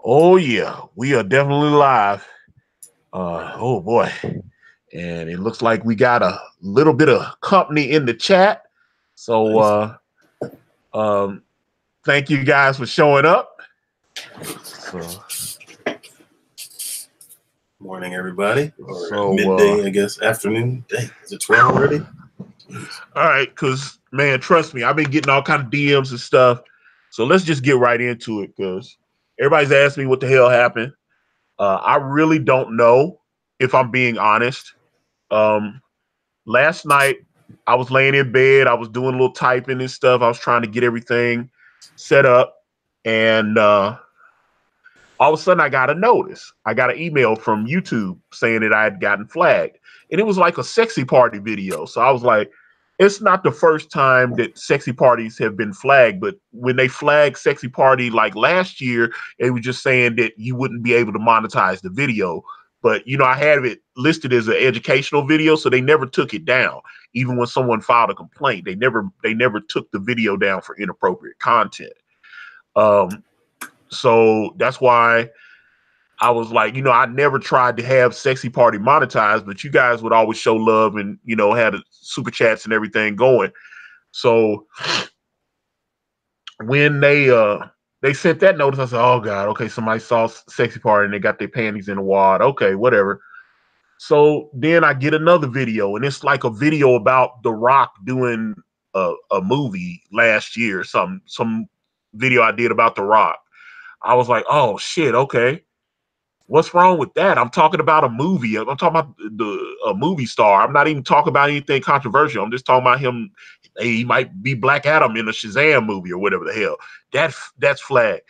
Oh yeah, we are definitely live. Oh boy, and it looks like we got a little bit of company in the chat. So Nice. thank you guys for showing up. So Morning, everybody, or So, midday, I guess, afternoon. Dang, is it 12 already? all right, because man, trust me, I've been getting all kind of DMs and stuff. So let's just get right into it because everybody's asking me what the hell happened. I really don't know if I'm being honest. Um, Last night I was laying in bed. I was doing a little typing and stuff. I was trying to get everything set up, and all of a sudden I got a notice. I got an email from YouTube saying that I had gotten flagged, and it was like a sexy party video. So I was like, it's not the first time that sexy parties have been flagged, but when they flagged sexy party like last year, they were just saying that you wouldn't be able to monetize the video. But I had it listed as an educational video, so they never took it down. Even when someone filed a complaint, they never took the video down for inappropriate content. Um, so that's why I was like, I never tried to have Sexy Party monetized, but you guys would always show love and, had a super chats and everything going. So when they sent that notice, I said, oh God, okay, somebody saw Sexy Party and they got their panties in the wad. Okay, whatever. So then I get another video, and it's like a video about The Rock doing a movie last year, some video I did about The Rock. I was like, oh shit, okay. What's wrong with that? I'm talking about a movie. I'm talking about a movie star. I'm not even talking about anything controversial. I'm just talking about him. Hey, he might be Black Adam in a Shazam movie or whatever the hell. That's flag.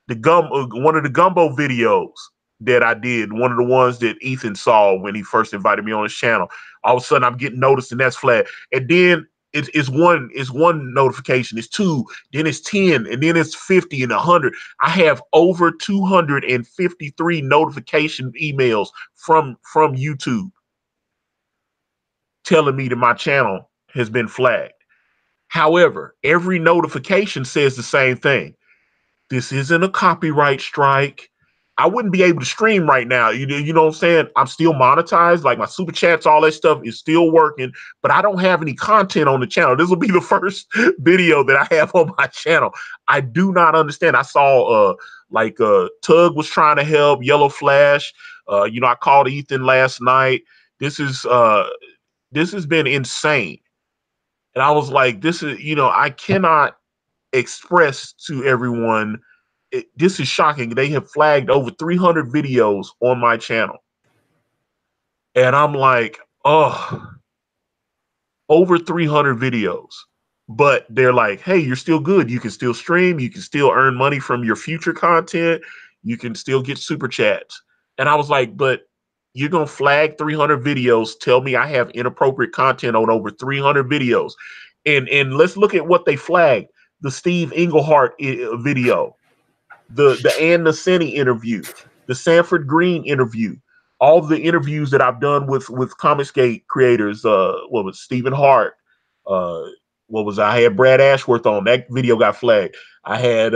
One of the gumbo videos that I did, one of the ones that Ethan saw when he first invited me on his channel. All of a sudden, I'm getting noticed, and that's flag. And then it's one notification, it's two, then it's 10, and then it's 50 and 100. I have over 253 notification emails from YouTube telling me that my channel has been flagged. However, every notification says the same thing. This isn't a copyright strike. I wouldn't be able to stream right now. You know what I'm saying? I'm still monetized. Like my super chats, all that stuff is still working, but I don't have any content on the channel. This will be the first video that I have on my channel. I do not understand. I saw Tug was trying to help, Yellow Flash. I called Ethan last night. This has been insane. And I was like, I cannot express to everyone, this is shocking. They have flagged over 300 videos on my channel. And I'm like, oh, over 300 videos. But they're like, hey, you're still good. You can still stream. You can still earn money from your future content. You can still get super chats. And I was like, but you're going to flag 300 videos, tell me I have inappropriate content on over 300 videos. And let's look at what they flagged. The Steve Englehart video, the Ann Nacini interview, the Sanford Green interview, all the interviews that I've done with Comicsgate creators. What was Stephen Hart? I had Brad Ashworth on. That video got flagged. I had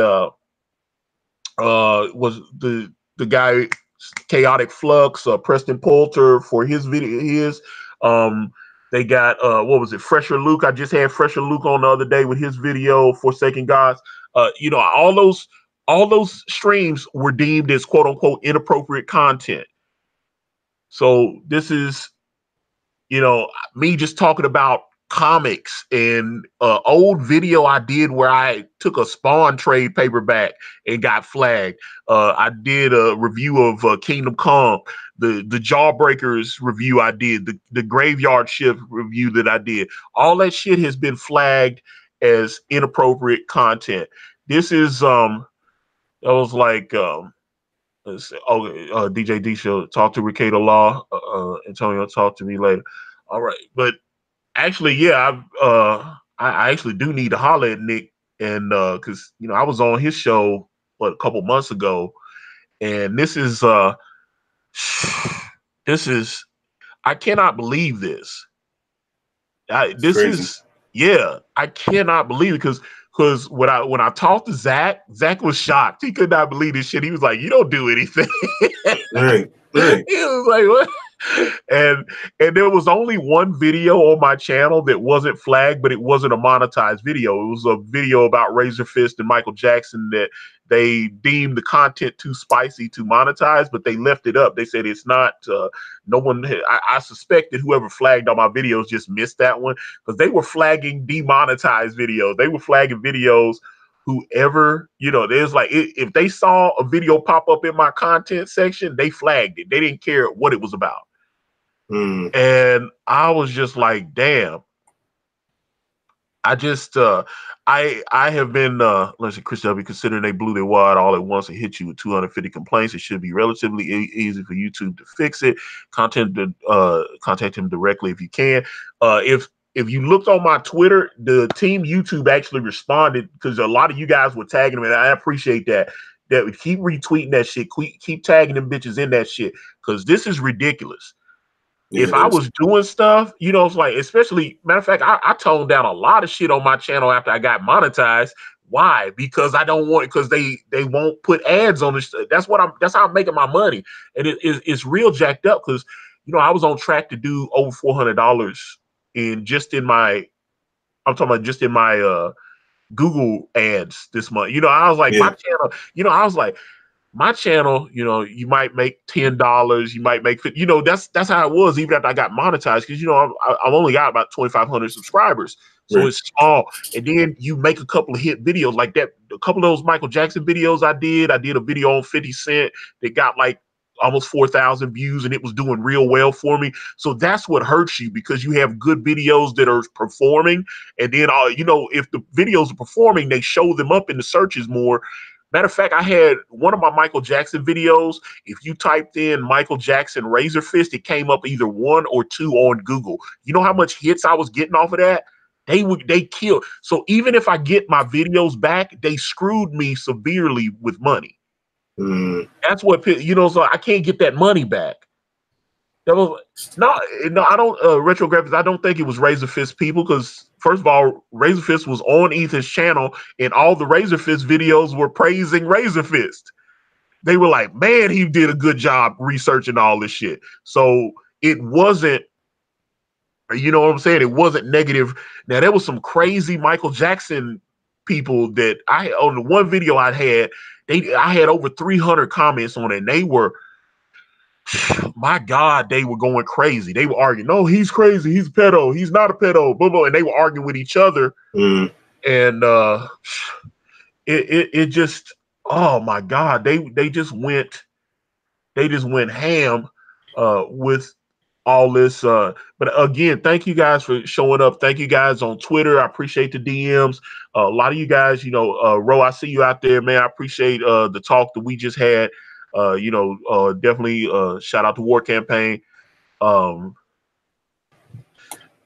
was the guy Chaotic Flux, Preston Poulter for his video. They got Fresher Luke. I just had Fresher Luke on the other day with his video, Forsaken Gods. All those streams were deemed as quote unquote inappropriate content. So this is, me just talking about comics and old video I did where I took a Spawn trade paperback and got flagged. I did a review of Kingdom Come, the Jawbreakers review I did, the Graveyard Shift review that I did. All that shit has been flagged as inappropriate content. This is I was like DJ D show, talk to Ricardo Law. Antonio, talk to me later. All right, but actually, yeah, I actually do need to holler at Nick, and because I was on his show a couple months ago, and this is this is I cannot believe this. It's crazy. I cannot believe it because Because when I talked to Zach was shocked. He could not believe this shit. He was like, "You don't do anything." Right. He was like, "What?" And there was only one video on my channel that wasn't flagged, but it wasn't a monetized video. It was a video about Razor Fist and Michael Jackson that they deemed the content too spicy to monetize, but they left it up. They said it's not. No one. I suspect that whoever flagged all my videos just missed that one because they were flagging demonetized videos. They were flagging videos. Whoever, there's like if they saw a video pop up in my content section, they flagged it. They didn't care what it was about. And I was just like, damn. I just I have been let's see, Chris W. Considering they blew their wad all at once and hit you with 250 complaints, it should be relatively easy for YouTube to fix it. Contact him directly if you can. If you looked on my Twitter, the team YouTube actually responded because a lot of you guys were tagging them, and I appreciate that. That would keep retweeting that shit, keep tagging them bitches in that shit because this is ridiculous. Yeah, if I was doing stuff, it's like, especially, matter of fact, I toned down a lot of shit on my channel after I got monetized. Why? Because I don't want, because they won't put ads on this. That's how I'm making my money. And it's real jacked up because, I was on track to do over $400 I'm talking about just in my Google ads this month. I was like, my channel, I was like, my channel, you might make $10, you might make $50. That's how it was even after I got monetized because I've only got about 2,500 subscribers, so it's small. And then you make a couple of hit videos like that. A couple of those Michael Jackson videos I did a video on 50 Cent that got like almost 4,000 views, and it was doing real well for me. So that's what hurts you because you have good videos that are performing, and then if the videos are performing, they show them up in the searches more. Matter of fact, I had one of my Michael Jackson videos. If you typed in Michael Jackson Razor Fist, it came up either 1 or 2 on Google. You know how much hits I was getting off of that? They killed. So even if I get my videos back, they screwed me severely with money. That's what, so I can't get that money back. That was no, I don't retro graphics. I don't think it was Razor Fist people because first of all, Razor Fist was on Ethan's channel, and all the Razor Fist videos were praising Razor Fist. They were like, "Man, he did a good job researching all this shit." So it wasn't, you know what I'm saying? It wasn't negative. Now there was some crazy Michael Jackson people that on the one video I had over 300 comments on it, and they were. My God, they were going crazy. They were arguing, no, he's crazy. He's a pedo. He's not a pedo. Blah, blah. And they were arguing with each other. And it just, oh my God, they just went ham with all this. But again, thank you guys for showing up. Thank you guys on Twitter. I appreciate the DMs. A lot of you guys, Ro, I see you out there, man. I appreciate the talk that we just had. Definitely shout out to War Campaign.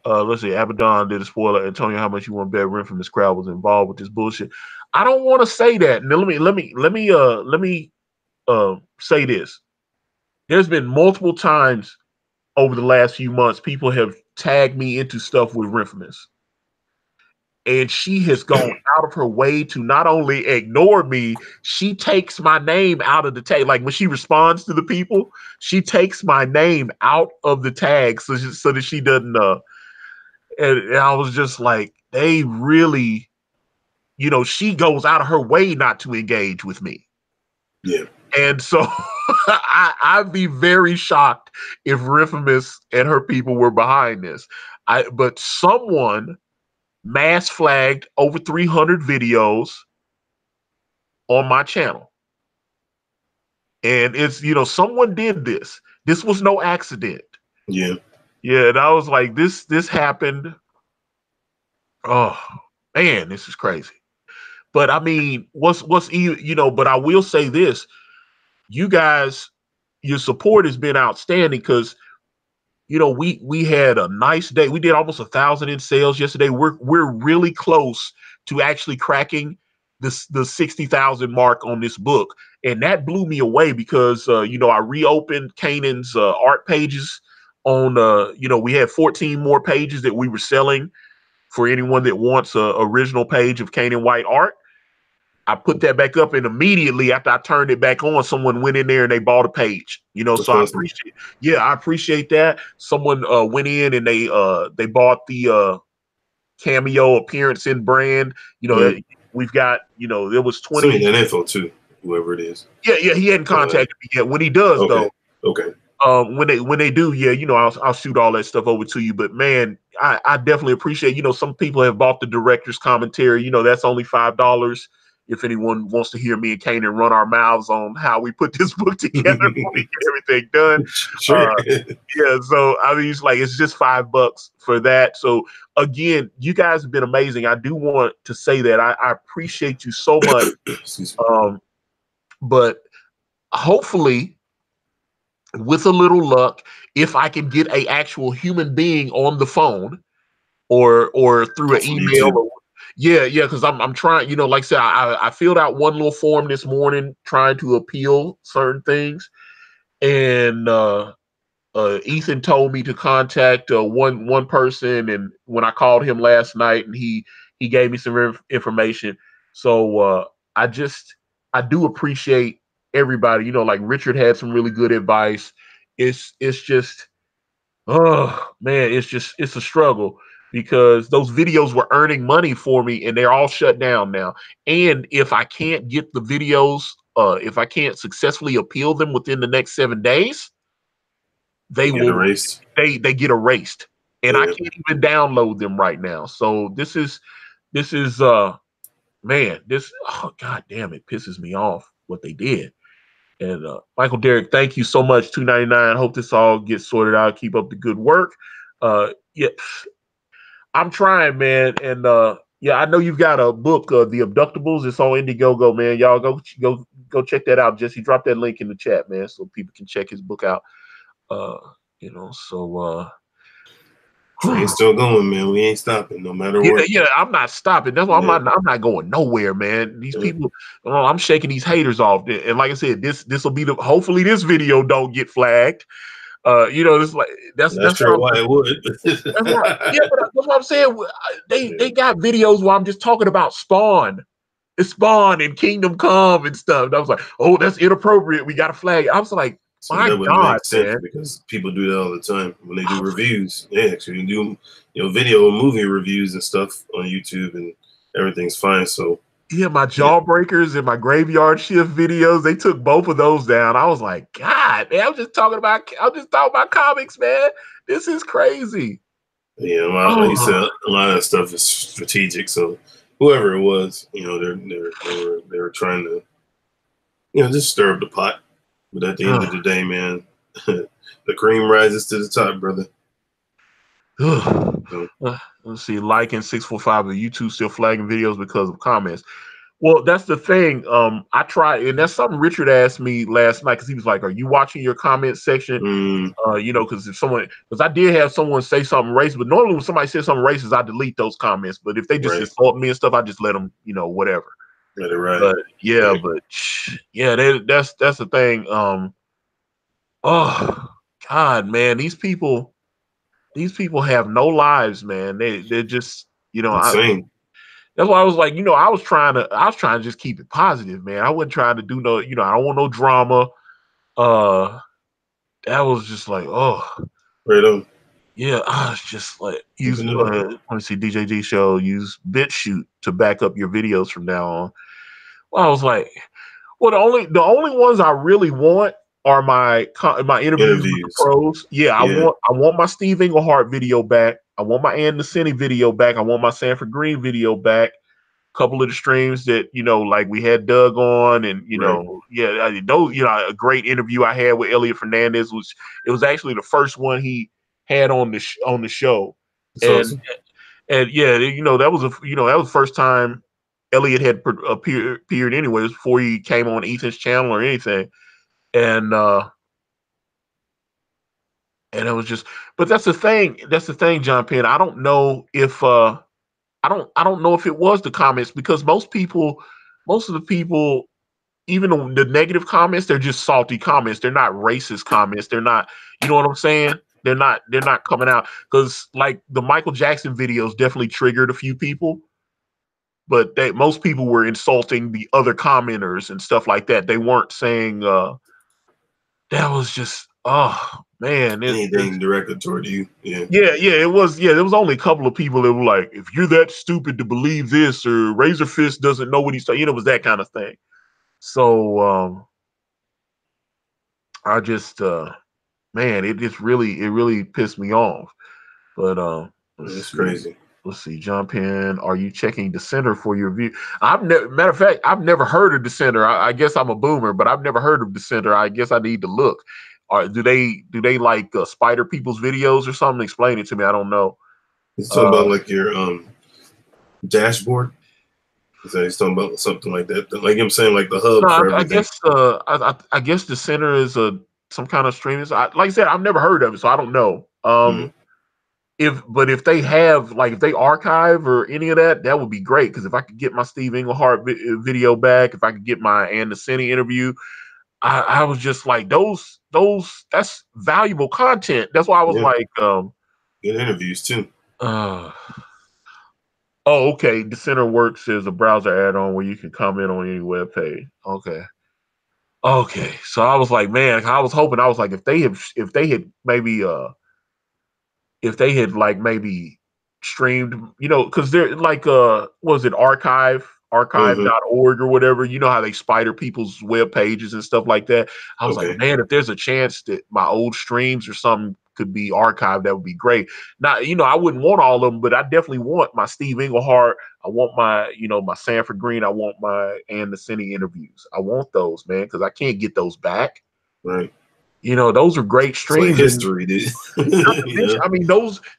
Let's see, Abaddon did a spoiler. Antonio, how much you want to bet Infamous crowd was involved with this bullshit? I don't want to say that. Now, let me say this. There's been multiple times over the last few months people have tagged me into stuff with Infamous. And she has gone out of her way to not only ignore me, she takes my name out of the tag. Like when she responds to the people, she takes my name out of the tag so that she doesn't. And I was just like, they really, she goes out of her way not to engage with me. Yeah. And so I'd be very shocked if Infamous and her people were behind this. But someone mass flagged over 300 videos on my channel. And it's, someone did this. This was no accident. Yeah. Yeah. And I was like, this happened. Oh man, this is crazy. But I mean, but I will say this, you guys, your support has been outstanding because we had a nice day. We did almost 1,000 in sales yesterday. We're really close to actually cracking the 60,000 mark on this book, and that blew me away because I reopened Caanan's art pages on. We had 14 more pages that we were selling for anyone that wants a original page of Caanan White art. I put that back up, and immediately after I turned it back on, someone went in there and they bought a page. That's So I awesome. appreciate. Yeah, I appreciate that. Someone went in and they bought the cameo appearance in brand. We've got there was Send me 20. that info too, whoever it is. Yeah, he hadn't contacted me yet. When he does, Okay. though, Okay. when they do, I'll shoot all that stuff over to you. But man, I definitely appreciate. Some people have bought the director's commentary. That's only $5. If anyone wants to hear me and Caanan run our mouths on how we put this book together when we get everything done. Sure. Yeah, so I mean, it's just $5 for that. So again, you guys have been amazing. I do want to say that I appreciate you so much. Excuse me. But hopefully, with a little luck, if I can get a actual human being on the phone or through an From email, YouTube. because I'm trying, like I said, I filled out one little form this morning trying to appeal certain things, and Ethan told me to contact one person, and when I called him last night, and he gave me some information. So I do appreciate everybody. Like Richard had some really good advice. It's just, oh man, it's a struggle because those videos were earning money for me, and they're all shut down now. And if I can't get the videos, if I can't successfully appeal them within the next 7 days, they Get will erased. they get erased, and I Yeah. can't even download them right now. So this is man, this, oh god damn, it pisses me off what they did. And Michael Derrick, thank you so much. $2.99. Hope this all gets sorted out. Keep up the good work. Yeah, I'm trying, man. And yeah, I know you've got a book, The Abductables. It's on Indiegogo, man. Y'all go check that out. Jesse, drop that link in the chat, man, so people can check his book out. Uh, so Train's still going, man. We ain't stopping, no matter what. yeah, I'm not stopping. That's why Yeah. I'm not going nowhere, man. These Yeah. people, I'm shaking these haters off. And like I said, this will be hopefully this video don't get flagged. It's like that's Not sure why it would. that's why, yeah, but that's what I'm saying. They got videos where I'm just talking about Spawn. It's Spawn and Kingdom Come and stuff. And I was like, oh, that's inappropriate. We got to flag it. I was like, So my that wouldn't God, make sense man. because people do that all the time when they do reviews. They actually do, video and movie reviews and stuff on YouTube, and everything's fine. So yeah, my Jawbreakers and my Graveyard Shift videos, they took both of those down. I was like, God, man, I'm just talking about comics, man. This is crazy. yeah, like you said, a lot of that stuff is strategic. So whoever it was, they were trying to, just stir up the pot. But at the end of the day, man, the cream rises to the top, brother. Let's see, liking 645 of YouTube still flagging videos because of comments. Well, that's the thing. I tried, and that's something Richard asked me last night because he was like, "Are you watching your comment section?" Because I did have someone say something racist, but normally when somebody says something racist, I delete those comments. But if they just insult me and stuff, I just let them, whatever. Let it ride. But that's the thing. Oh God, man, these people have no lives, man. They're just, insane. that's why I was like, I was trying to just keep it positive, man. I wasn't trying to do no, I don't want no drama. That was just like, oh, right on. Yeah, I was just like, let me see, DJD show, use BitChute to back up your videos from now on. Well, I was like, well, the only ones I really want are my interviews with the pros. Yeah, I want my Steve Englehart video back. I want my Ann Nacini video back. I want my Sanford Green video back. A couple of the streams that, like we had Doug on, and those, a great interview I had with Elliot Fernandez it was actually the first one he had on the show. That's awesome. And yeah, that was the first time Elliot had appeared anyways before he came on Ethan's channel or anything. And it was just, but that's the thing, John Penn. I don't know if I don't know if it was the comments, because most of the people, even the negative comments, they're just salty comments. They're not racist comments. They're not, you know what I'm saying? They're not coming out because like the Michael Jackson videos definitely triggered a few people, but most people were insulting the other commenters and stuff like that. They weren't saying that was just man. Anything directed toward you. Yeah. It was. Yeah, there was only a couple of people that were like, if you're that stupid to believe this, or Razor Fist doesn't know what he's saying, it was that kind of thing. So I just man, it really pissed me off. But It's crazy. Let's see, jump in. Are you checking Dissenter for your view? Matter of fact, I've never heard of Dissenter. I guess I'm a boomer, but I've never heard of Dissenter. I guess I need to look. Or do they like spider people's videos or something? Explain it to me. I don't know. He's talking about like your dashboard. He's talking about something like that. Like I'm saying, like the hub for everything. I guess Dissenter is some kind of streaming. Like I said, I've never heard of it, so I don't know. If they have, like, if they archive or any of that, that would be great. Because if I could get my Steve Englehart video back, if I could get my Ann Nacini interview, I was just like, that's valuable content. That's why I was like, good interviews too. Oh, okay. Dissenter Works is a browser add-on where you can comment on any web page. Okay. So I was like, man, I was hoping, I was like, if they had maybe streamed, because they're like was it archive.org or whatever, how they spider people's web pages and stuff like that. I was like, man, if there's a chance that my old streams or something could be archived, that would be great. Now, I wouldn't want all of them, but I definitely want my Steve Englehart. I want my, my Sanford Green. I want my Ann Nacini interviews. I want those, man, because I can't get those back. Right. Those are great streams. It's like history, dude. I mean,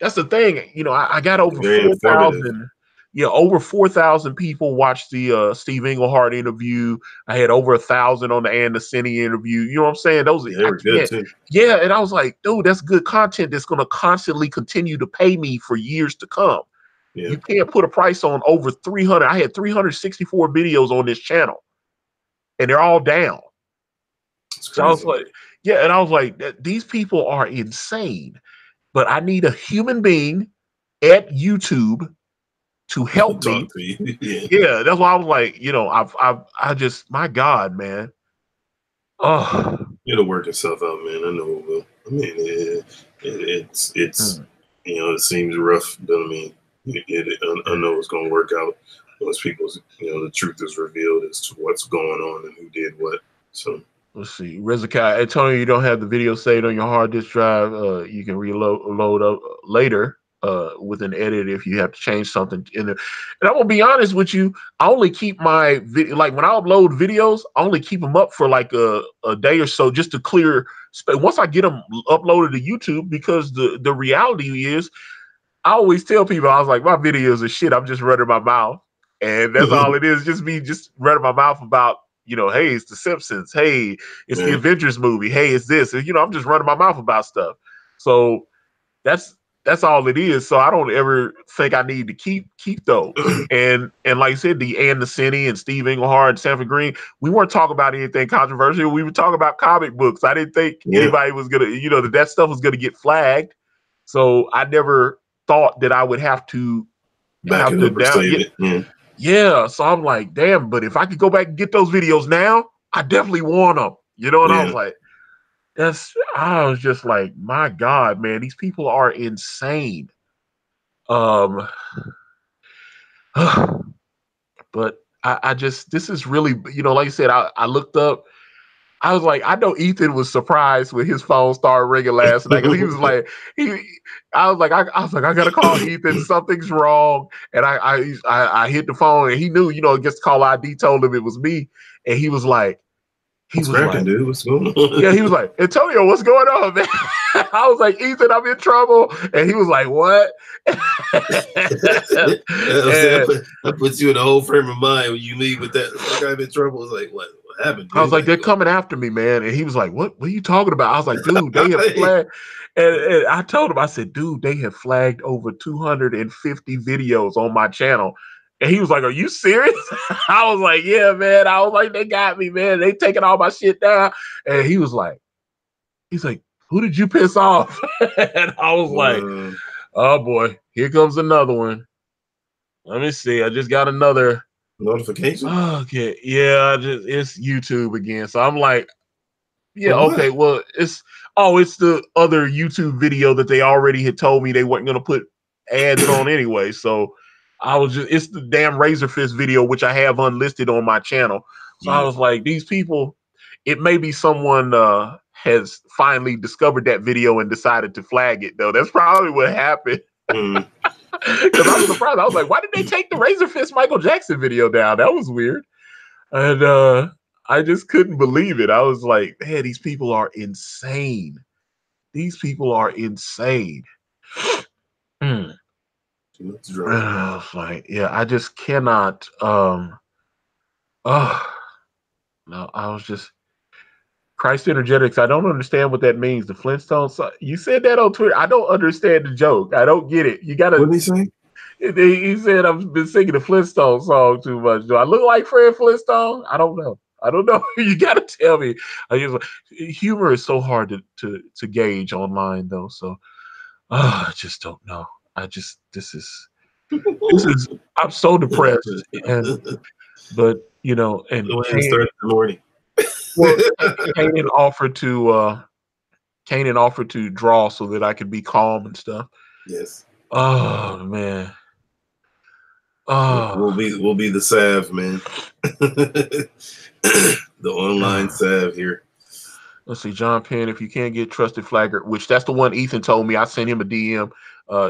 that's the thing. I got over 4,000. Yeah, over 4,000 people watched the Steve Englehart interview. I had over 1,000 on the Ann Nacini interview. You know what I'm saying? Those are good too. Yeah, and I was like, dude, that's good content that's going to constantly continue to pay me for years to come. Yeah. You can't put a price on over 300. I had 364 videos on this channel, and they're all down. So I was like, yeah, and I was like, these people are insane, but I need a human being at YouTube to help me. Yeah, that's why I was like, I just, my God, man. Oh, it'll work itself out, man. I know it will. I mean, it's it seems rough, but I mean, I know it's gonna work out once people's, the truth is revealed as to what's going on and who did what. So. Let's see. Rezakai, Antonio, you don't have the video saved on your hard disk drive. You can load up later with an edit if you have to change something in there. And I'm going to be honest with you. I only keep my video, like when I upload videos, I only keep them up for like a day or so just to clear space. Once I get them uploaded to YouTube, because the reality is, I always tell people, I was like, my videos are shit. I'm just running my mouth. And that's all it is. Just me just running my mouth about, hey, it's The Simpsons. Hey, it's the Avengers movie. Hey, it's this. And, I'm just running my mouth about stuff. So that's all it is. So I don't ever think I need to keep those. And like I said, the Ann Nacini and Steve Englehart and Sanford Green, we weren't talking about anything controversial. We were talking about comic books. I didn't think anybody was gonna, that stuff was gonna get flagged. So I never thought that I would have to back it up or save it. Yeah, so I'm like, damn, but if I could go back and get those videos now, I definitely want them. And I was like, I was just like, my God, man, these people are insane. But I just, this is really, like I said, I looked up, I was like, I know Ethan was surprised when his phone started ringing last night, because he was like, I was like, I gotta call Ethan. Something's wrong. And I hit the phone, and he knew, against call ID told him it was me, and he was like, dude, what's going on? Yeah, he was like, Antonio, what's going on, man? I was like, Ethan, I'm in trouble. And he was like, what? I put you in a whole frame of mind when you leave with that. Like, I'm in trouble. I was like, what happened? Dude? I was like, they're coming after me, man. And he was like, what are you talking about? I was like, dude, they have flagged. And I told him, I said, dude, they have flagged over 250 videos on my channel. And he was like, are you serious? I was like, yeah, man. I was like, they got me, man. They taking all my shit down. And he was like, who did you piss off? And I was like, oh boy, here comes another one. Let me see. I just got another notification. Okay, yeah, it's YouTube again. So I'm like, yeah, For okay, well, it's the other YouTube video that they already had told me they weren't gonna put ads on anyway. So it's the damn Razor Fist video, which I have unlisted on my channel. So I was like, these people, it may be someone has finally discovered that video and decided to flag it, though. That's probably what happened. Because I was surprised. I was like, why did they take the Razor Fist Michael Jackson video down? That was weird. And I just couldn't believe it. I was like, man, these people are insane. These people are insane. I was like, yeah, I just cannot. No, I was just Christ Energetics. I don't understand what that means. The Flintstones. You said that on Twitter. I don't understand the joke. I don't get it. You gotta. What did he say? He said I've been singing the Flintstone song too much. Do I look like Fred Flintstone? I don't know. You got to tell me. Humor is so hard to gauge online, though. So I just don't know. This is I'm so depressed. But you know, and start the morning. Well, Caanan offered to draw so that I could be calm and stuff. Yes. Oh man. Oh, we'll be the salve, man. The online salve here. Let's see, John Penn. If you can't get Trusted Flagger, which that's the one Ethan told me, I sent him a DM.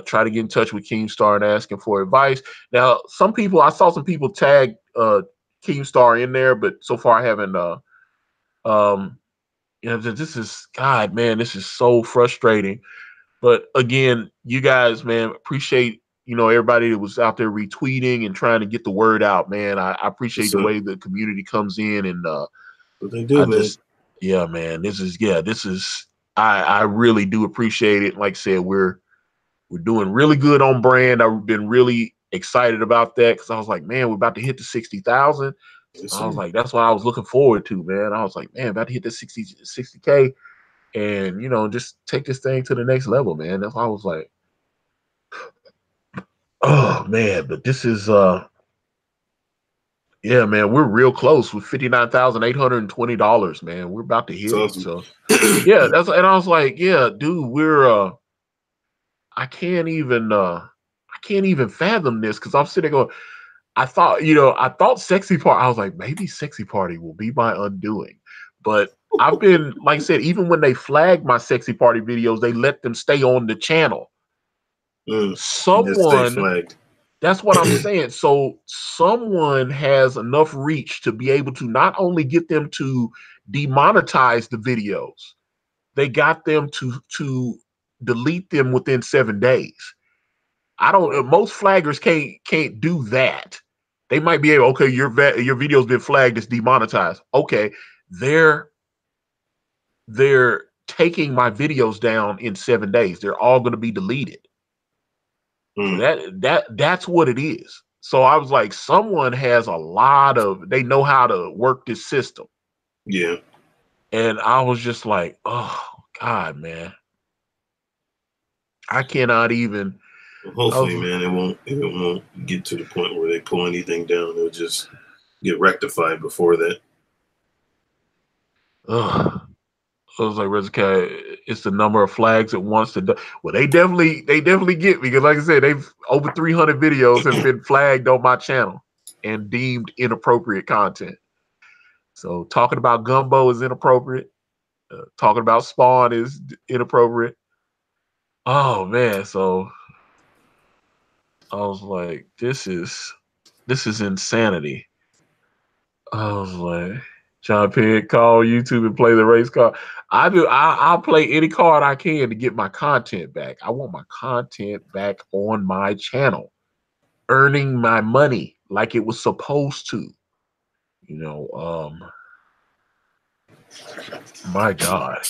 Try to get in touch with Keemstar and ask him for advice. Now, I saw some people tag Keemstar in there, but so far I haven't. This is God, man. This is so frustrating. But again, you guys, man, appreciate everybody that was out there retweeting and trying to get the word out, man. I appreciate the way the community comes in and what they do, man. Yeah, man. This is I really do appreciate it. Like I said, we're doing really good on brand. I've been really excited about that because I was like, man, we're about to hit the 60,000. I was like, that's what I was looking forward to, man. I was like, man, about to hit the 60K and just take this thing to the next level, man. That's why I was like, oh man, but this is yeah, man, we're real close with $59,820, man. We're about to hit it. So yeah, and I was like, yeah, dude, we're I can't even fathom this because I'm sitting going, I thought Sexy Party, I was like, maybe Sexy Party will be my undoing. But I've been, like I said, even when they flagged my Sexy Party videos, they let them stay on the channel. That's what I'm saying. So someone has enough reach to be able to not only get them to demonetize the videos, they got them to delete them within 7 days. Most flaggers can't do that. They might be able, okay, your video's been flagged, it's demonetized. Okay, they're taking my videos down in 7 days. They're all going to be deleted. So that's what it is. So I was like, someone has they know how to work this system. Yeah. And I was just like, oh God, man. I cannot even. Hopefully, man, it won't get to the point where they pull anything down. It'll just get rectified before that. I was like, Rezuka, it's the number of flags it wants to do. Well, they definitely get me because, like I said, they've over 300 videos have been flagged on my channel and deemed inappropriate content. So talking about Gumbo is inappropriate. Talking about Spawn is inappropriate. Oh man, so I was like, this is insanity. I was like, John Penn, call YouTube and play the race card. I'll play any card I can to get my content back. I want my content back on my channel, earning my money like it was supposed to. My God.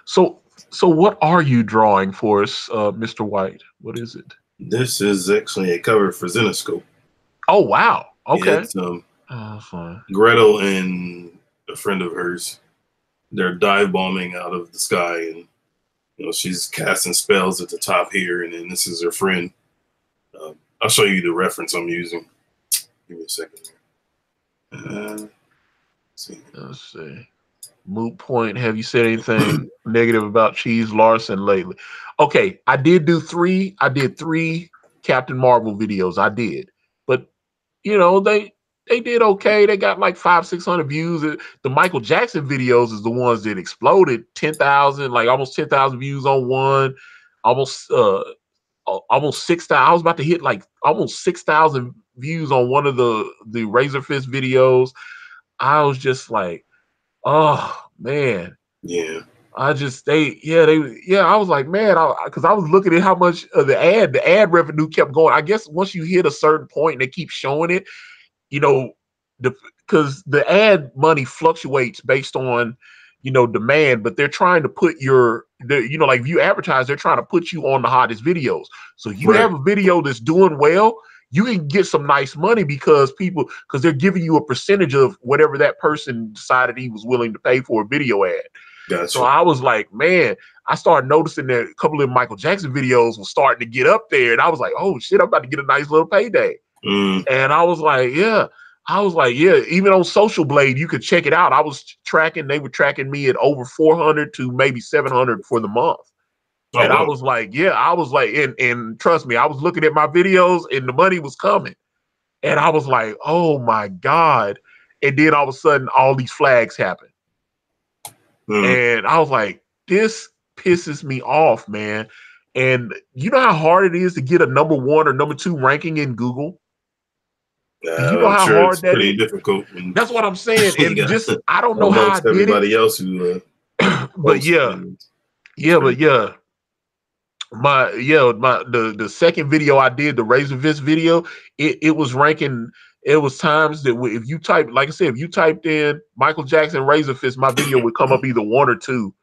So what are you drawing for us, Mr. White? What is it? This is actually a cover for Zenoscope. Oh wow. Okay. Yeah, it's Gretel and a friend of hers. They're dive bombing out of the sky, and You know, she's casting spells at the top here, and then this is her friend. I'll show you the reference I'm using. Give me a second here. Let's see. Moot point. Have you said anything negative about Cheese Larson lately? Okay, I did 3 Captain Marvel videos. I did, but you know they did okay. They got like 500-600 views. The Michael Jackson videos is the ones that exploded. 10,000, like almost 10,000 views on one. Almost 6,000. I was about to hit like almost 6,000 views on one of the Razor Fist videos. I was just like, oh man. Yeah. I was like, man, because I was looking at how much of the ad revenue kept going. I guess once you hit a certain point and they keep showing it, you know, because the ad money fluctuates based on, demand, but they're trying to put like if you advertise, they're trying to put you on the hottest videos. So you have a video that's doing well, you can get some nice money because they're giving you a percentage of whatever that person decided he was willing to pay for a video ad. Gotcha. So I was like, man, I started noticing that a couple of Michael Jackson videos were starting to get up there. And I was like, oh shit, I'm about to get a nice little payday. And I was like, yeah. Even on Social Blade, you could check it out. They were tracking me at over 400 to maybe 700 for the month. Oh, and wow. I was like, and trust me, I was looking at my videos and the money was coming. And I was like, oh my God. And then all of a sudden, all these flags happen. And I was like, this pisses me off, man. And you know how hard it is to get a number 1 or number 2 ranking in Google? You know how hard that is? Difficult. That's what I'm saying. And I don't know how I did everybody else who but the second video I did, the Razor Fist video, it was ranking. It was times that if you type, like I said, if you typed in Michael Jackson Razor Fist, my video would come up either 1 or 2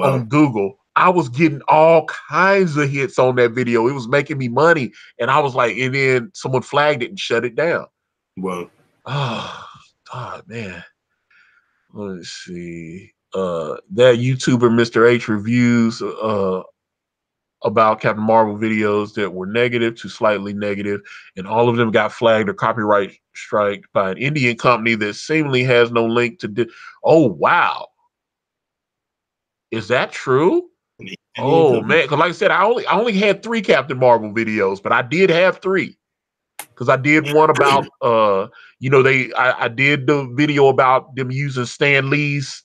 on Google. I was getting all kinds of hits on that video. It was making me money. And I was like, and then someone flagged it and shut it down. Wow. Oh, God, man. Let's see. That YouTuber, Mr. H, reviews about Captain Marvel videos that were negative to slightly negative, and all of them got flagged or copyright striked by an Indian company that seemingly has no link to. Oh, wow. Is that true? Oh man, because like I said, I only had 3 Captain Marvel videos, but I did have 3 because I did one about I did the video about them using Stan Lee's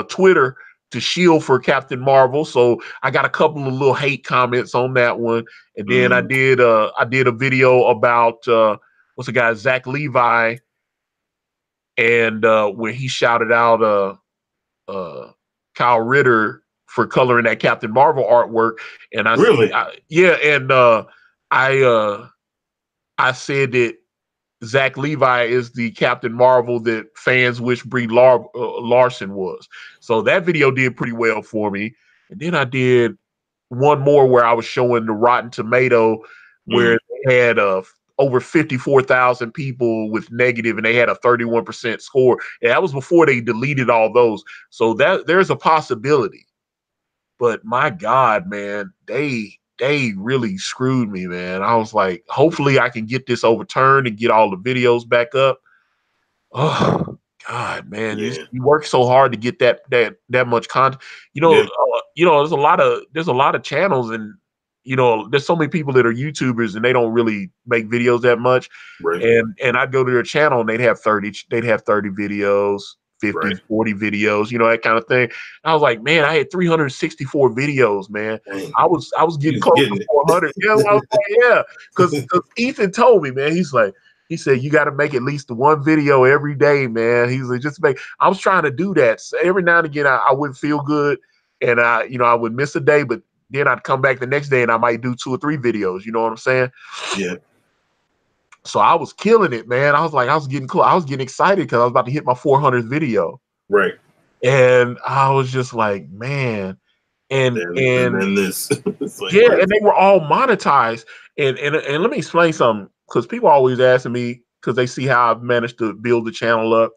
Twitter to shield for Captain Marvel, so I got a couple of little hate comments on that one, and then I did a video about what's the guy, Zach Levi, and where he shouted out Kyle Ritter for coloring that Captain Marvel artwork. And I said that Zach Levi is the Captain Marvel that fans wish Brie Larson was. So that video did pretty well for me. And then I did one more where I was showing the Rotten Tomato where they had over 54,000 people with negative, and they had a 31% score. And that was before they deleted all those. So there's a possibility. But my God, man, they really screwed me, man. I was like, hopefully I can get this overturned and get all the videos back up. Oh God, man, you work so hard to get that much content. There's a lot of channels, and there's so many people that are YouTubers and they don't really make videos that much. Right. And I'd go to their channel and they'd have 30 videos. 50, 40 videos, that kind of thing. And I was like, man, I had 364 videos, man. Dang. I was getting close to 400. Yeah, I was like, yeah, because Ethan told me, man. He said you got to make at least one video every day, man. He's like, I was trying to do that. So every now and again, I wouldn't feel good, and I would miss a day, but then I'd come back the next day and I might do 2 or 3 videos. You know what I'm saying? Yeah. So I was killing it, man. I was getting cool. I was getting excited because I was about to hit my 400th video. Right. And I was just like, man. And then this. Like, yeah, and they were all monetized. And let me explain something, because people are always asking me, because they see how I've managed to build the channel up.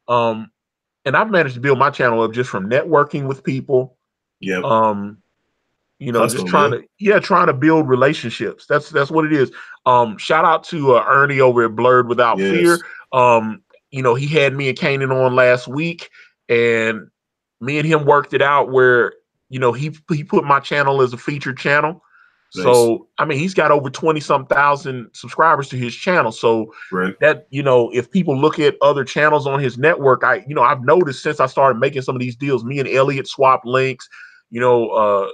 And I've managed to build my channel up just from networking with people Yep. Just Hustle, man. trying to build relationships. That's what it is. Shout out to Ernie over at Blurred Without Yes. Fear. He had me and Caanan on last week, and me and him worked it out where he put my channel as a featured channel. Nice. So I mean, he's got over 20-some thousand subscribers to his channel. So Right. that if people look at other channels on his network, I've noticed since I started making some of these deals, me and Elliot swap links. A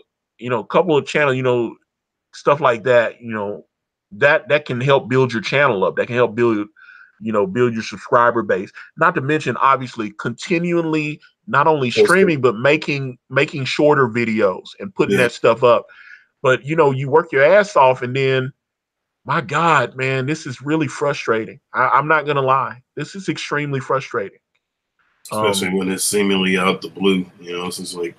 couple of channels, stuff like that, that can help build your channel up. That can help build your subscriber base. Not to mention, obviously, continually not only Posting. streaming but making shorter videos and putting Yeah. that stuff up. But you work your ass off, and then, my God, man, this is really frustrating. I'm not gonna lie. This is extremely frustrating. Especially when it's seemingly out the blue. It's just like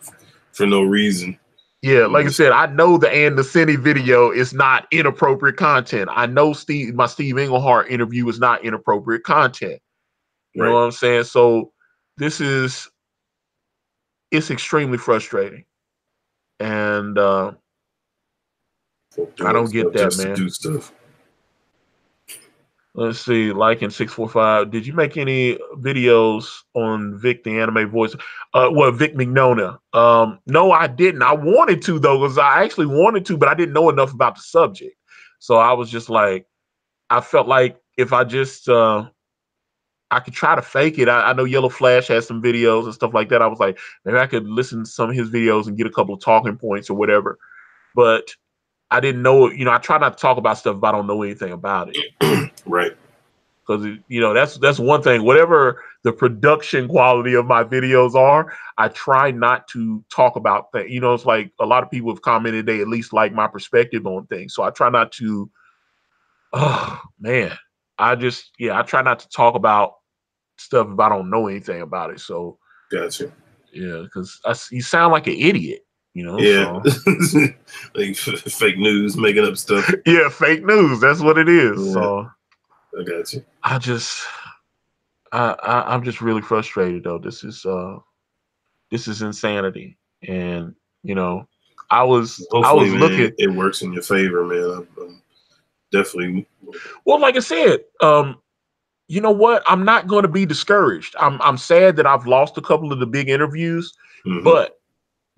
for no reason. Yeah, like I said, I know the And the Cine video is not inappropriate content. I know my Steve Englehart interview is not inappropriate content. You know Right. what I'm saying? So it's extremely frustrating. And I Doing don't get stuff that, just to man. do stuff. Let's see, like in 645, did you make any videos on Vic the anime voice? Vic Mignogna. No, I didn't. I wanted to though, because I actually wanted to, but I didn't know enough about the subject. So I was just like, I felt like if I just I could try to fake it. I know Yellow Flash has some videos and stuff like that. I was like, maybe I could listen to some of his videos and get a couple of talking points or whatever. But I didn't know, I try not to talk about stuff if I don't know anything about it. Right. Because that's one thing. Whatever the production quality of my videos are, I try not to talk about that. It's like a lot of people have commented they at least like my perspective on things. So I try not to. Oh man, I try not to talk about stuff if I don't know anything about it. So Gotcha. yeah, because you sound like an idiot. Yeah. So Like fake news, making up stuff. yeah, fake news. That's what it is. Yeah. So I got you. I'm just really frustrated though. This is insanity. And I was Hopefully, man, looking. it works in your favor, man. I'm definitely. Well, like I said, you know what? I'm not going to be discouraged. I'm sad that I've lost a couple of the big interviews, but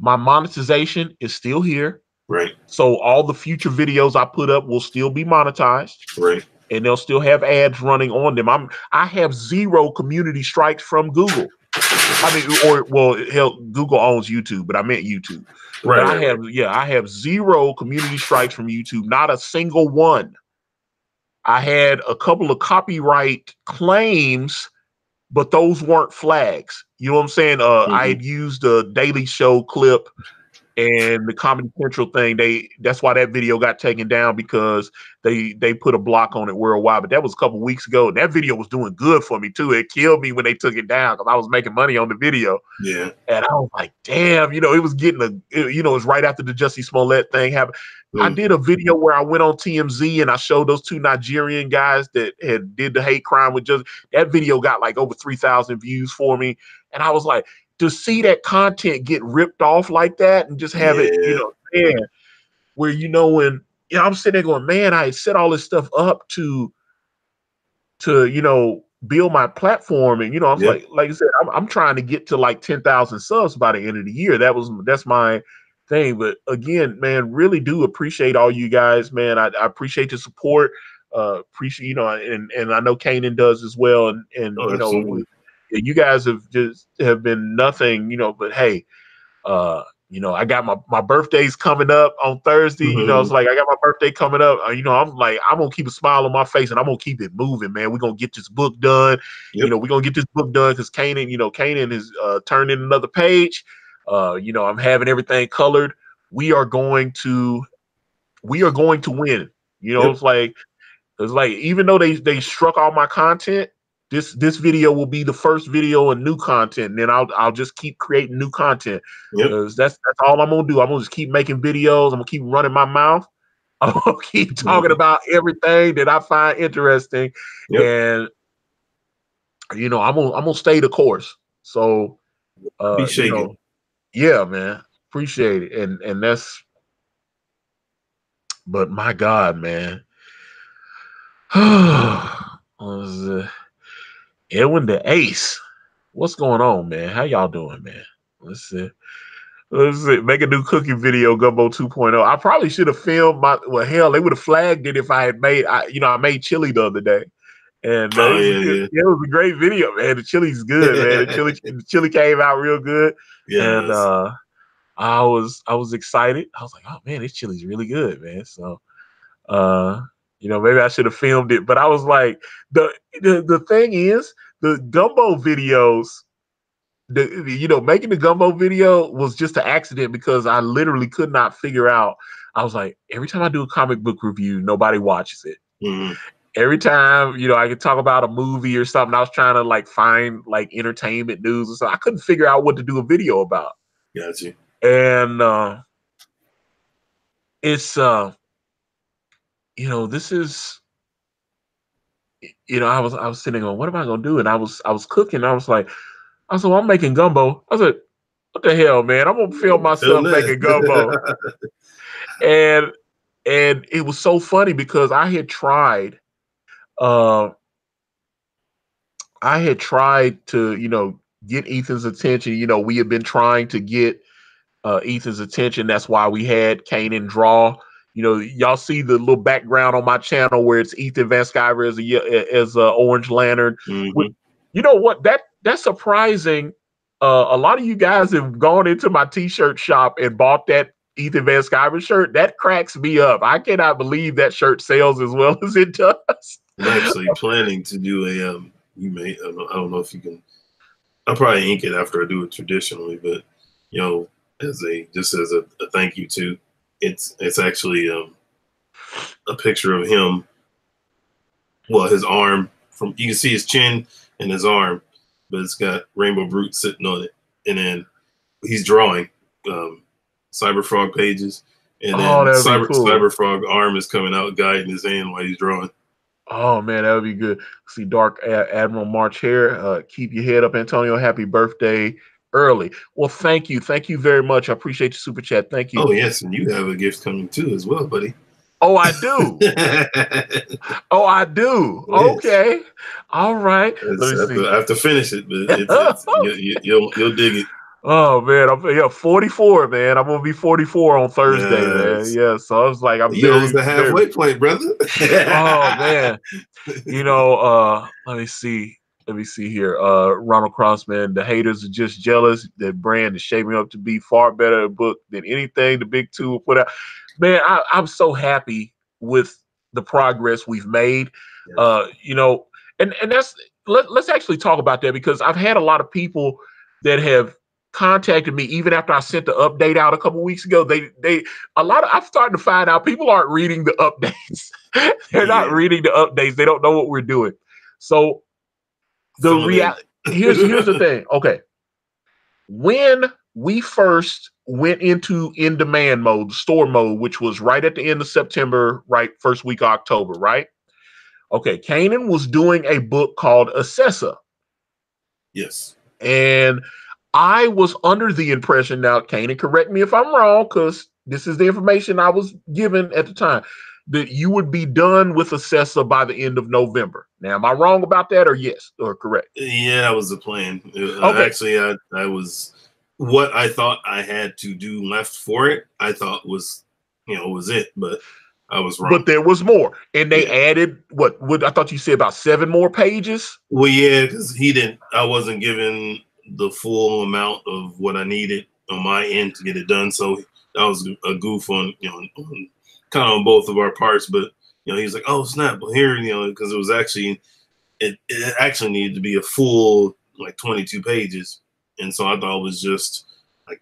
my monetization is still here. Right. So all the future videos I put up will still be monetized. Right. And they'll still have ads running on them. I have 0 community strikes from Google. I mean, hell, Google owns YouTube, but I meant YouTube. Right. But I have 0 community strikes from YouTube, not a single one. I had a couple of copyright claims, but those weren't flags. You know what I'm saying? I had used a Daily Show clip and the Comedy Central thing. That's why that video got taken down, because they put a block on it worldwide. But that was a couple weeks ago. And that video was doing good for me too. It killed me when they took it down because I was making money on the video. Yeah. And I was like, damn, it was getting it was right after the Jussie Smollett thing happened. I did a video where I went on TMZ and I showed those 2 Nigerian guys that had did the hate crime with just that video got like over 3,000 views for me. And I was like, to see that content get ripped off like that and just have it, man, where when I'm sitting there going, man, I set all this stuff up to build my platform, and I was like I said, I'm trying to get to like 10,000 subs by the end of the year. That's my thing. But again, man, really do appreciate all you guys, man. I appreciate the support. Appreciate and I know Caanan does as well, and you guys have been nothing, but hey, I got my birthday's coming up on Thursday. It's like I got my birthday coming up. I'm like, I'm gonna keep a smile on my face and I'm gonna keep it moving, man. We're gonna get this book done. We're gonna get this book done because Caanan has turned in another page. I'm having everything colored. We are going to win. It's like even though they struck all my content, this video will be the first video and new content, and then I'll just keep creating new content. Because that's all I'm gonna do. I'm gonna just keep making videos. I'm gonna keep running my mouth. I'm gonna keep talking about everything that I find interesting, and I'm gonna stay the course. So be shaking. yeah, man. Appreciate it. And that's, but my God, man. Edwin the Ace. What's going on, man? How y'all doing, man? Let's see. Let's see. Make a new cooking video, Gumbo 2.0. I probably should have filmed well, hell, they would have flagged it if I had I made chili the other day. And Oh it was a great video, man. The chili's good, man. The chili came out real good. Yes. And I was excited. I was like, oh man, this chili's really good, man. So maybe I should have filmed it. But I was like, the thing is, the gumbo videos, making the gumbo video was just an accident because I literally could not figure out. I was like, every time I do a comic book review, nobody watches it. Mm-hmm. Every time, I could talk about a movie or something, I was trying to find entertainment news or something. I couldn't figure out what to do a video about. Gotcha. And it's this is, I was sitting on, what am I gonna do? And I was cooking. I was like, well, I'm making gumbo. I said, what the hell, man? I'm gonna film myself making gumbo. and it was so funny because I had tried to, get Ethan's attention. We had been trying to get Ethan's attention. That's why we had Caanan draw. Y'all see the little background on my channel where it's Ethan Van Sciver as Orange Lantern. Mm-hmm. You know what? That's surprising. A lot of you guys have gone into my t-shirt shop and bought that Ethan Van Sciver shirt. That cracks me up. I cannot believe that shirt sells as well as it does. I'm actually planning to do a I don't know if you can. I'll probably ink it after I do it traditionally, but as a thank you to. It's actually a picture of him. Well, his arm you can see his chin and his arm, but it's got Rainbow Brute sitting on it, and then he's drawing Cyberfrog pages, and then Cyberfrog arm is coming out, guiding his hand while he's drawing. Oh man, that would be good. See, Dark Admiral March here. Keep your head up, Antonio. Happy birthday early. Well, thank you very much. I appreciate your super chat. Thank you. Oh yes, and you have a gift coming too as well, buddy. Oh, I do. Oh, I do. Yes. Okay. All right. I have to finish it, but you'll dig it. Oh man, I'm 44, man. I'm gonna be 44 on Thursday, man. Yeah. So I was like, I'm almost the halfway point, brother. Oh man. Let me see. Here. Ronald Crossman, the haters are just jealous that Brand is shaping up to be far better a book than anything the big two will put out. Man, I'm so happy with the progress we've made. Yes. And that's let's actually talk about that, because I've had a lot of people that have contacted me even after I sent the update out a couple weeks ago. I'm starting to find out people aren't reading the updates. They're not reading the updates. They don't know what we're doing. So the reality here's the thing. Okay. When we first went into in-demand mode, store mode, which was right at the end of September, right? First week of October, right? Okay. Caanan was doing a book called Assessa. Yes. And I was under the impression, now Caanan, correct me if I'm wrong, because this is the information I was given at the time, that you would be done with Assessa by the end of November. Now, am I wrong about that, or yes, or correct? Yeah, that was the plan. Okay. Actually, I was, what I thought I had to do left for it, I thought was it, but I was wrong. But there was more, and they added what I thought you said about 7 more pages. Well, yeah, because I wasn't given the full amount of what I needed on my end to get it done. So that was a goof on, kind of on both of our parts. But, he's like, oh, snap. Well, here, because it actually needed to be a full, 22 pages. And so I thought it was just, I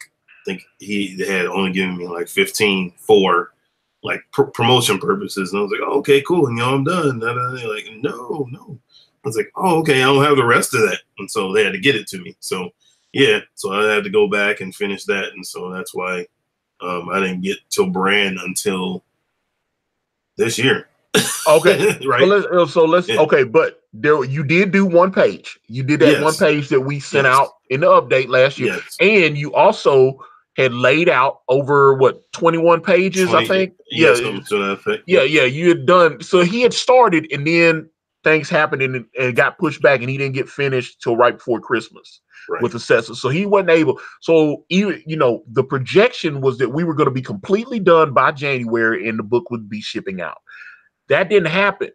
think he had only given me 15 for, promotion purposes. And I was like, oh, okay, cool. And, I'm done. They're like, no. I was like, oh, okay, I don't have the rest of that. And so they had to get it to me. So, yeah, so I had to go back and finish that. And so that's why I didn't get to Brand until this year. Okay. Right. Okay, but you did do one page. You did that one page that we sent out in the update last year. Yes. And you also had laid out over what 21 pages, I think. Yeah, something to that effect. Yeah, you had done. So he had started, and then things happened and it got pushed back, and he didn't get finished till right before Christmas with Assessors. So he wasn't able. So even the projection was that we were going to be completely done by January, and the book would be shipping out. That didn't happen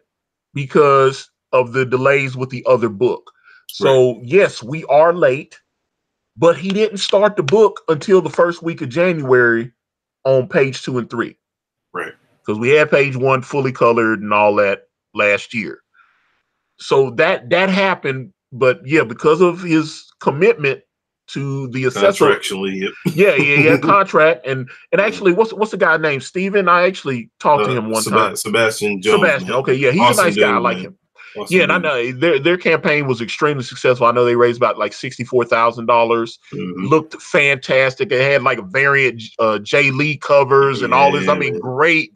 because of the delays with the other book. So yes, we are late, but he didn't start the book until the first week of January on page 2 and 3. Right. Because we had page 1 fully colored and all that last year. So that happened, but yeah, because of his commitment to the assessor. Contractually, yeah, contract. And actually, what's the guy named Steven? I actually talked to him one time. Sebastian Jones. Sebastian, man. Okay, yeah, he's awesome a nice guy. dude, I like man. him. Awesome and I know their campaign was extremely successful. I know they raised about like $64,000. Looked fantastic. They had like a variant Jay Lee covers and all this. I mean, great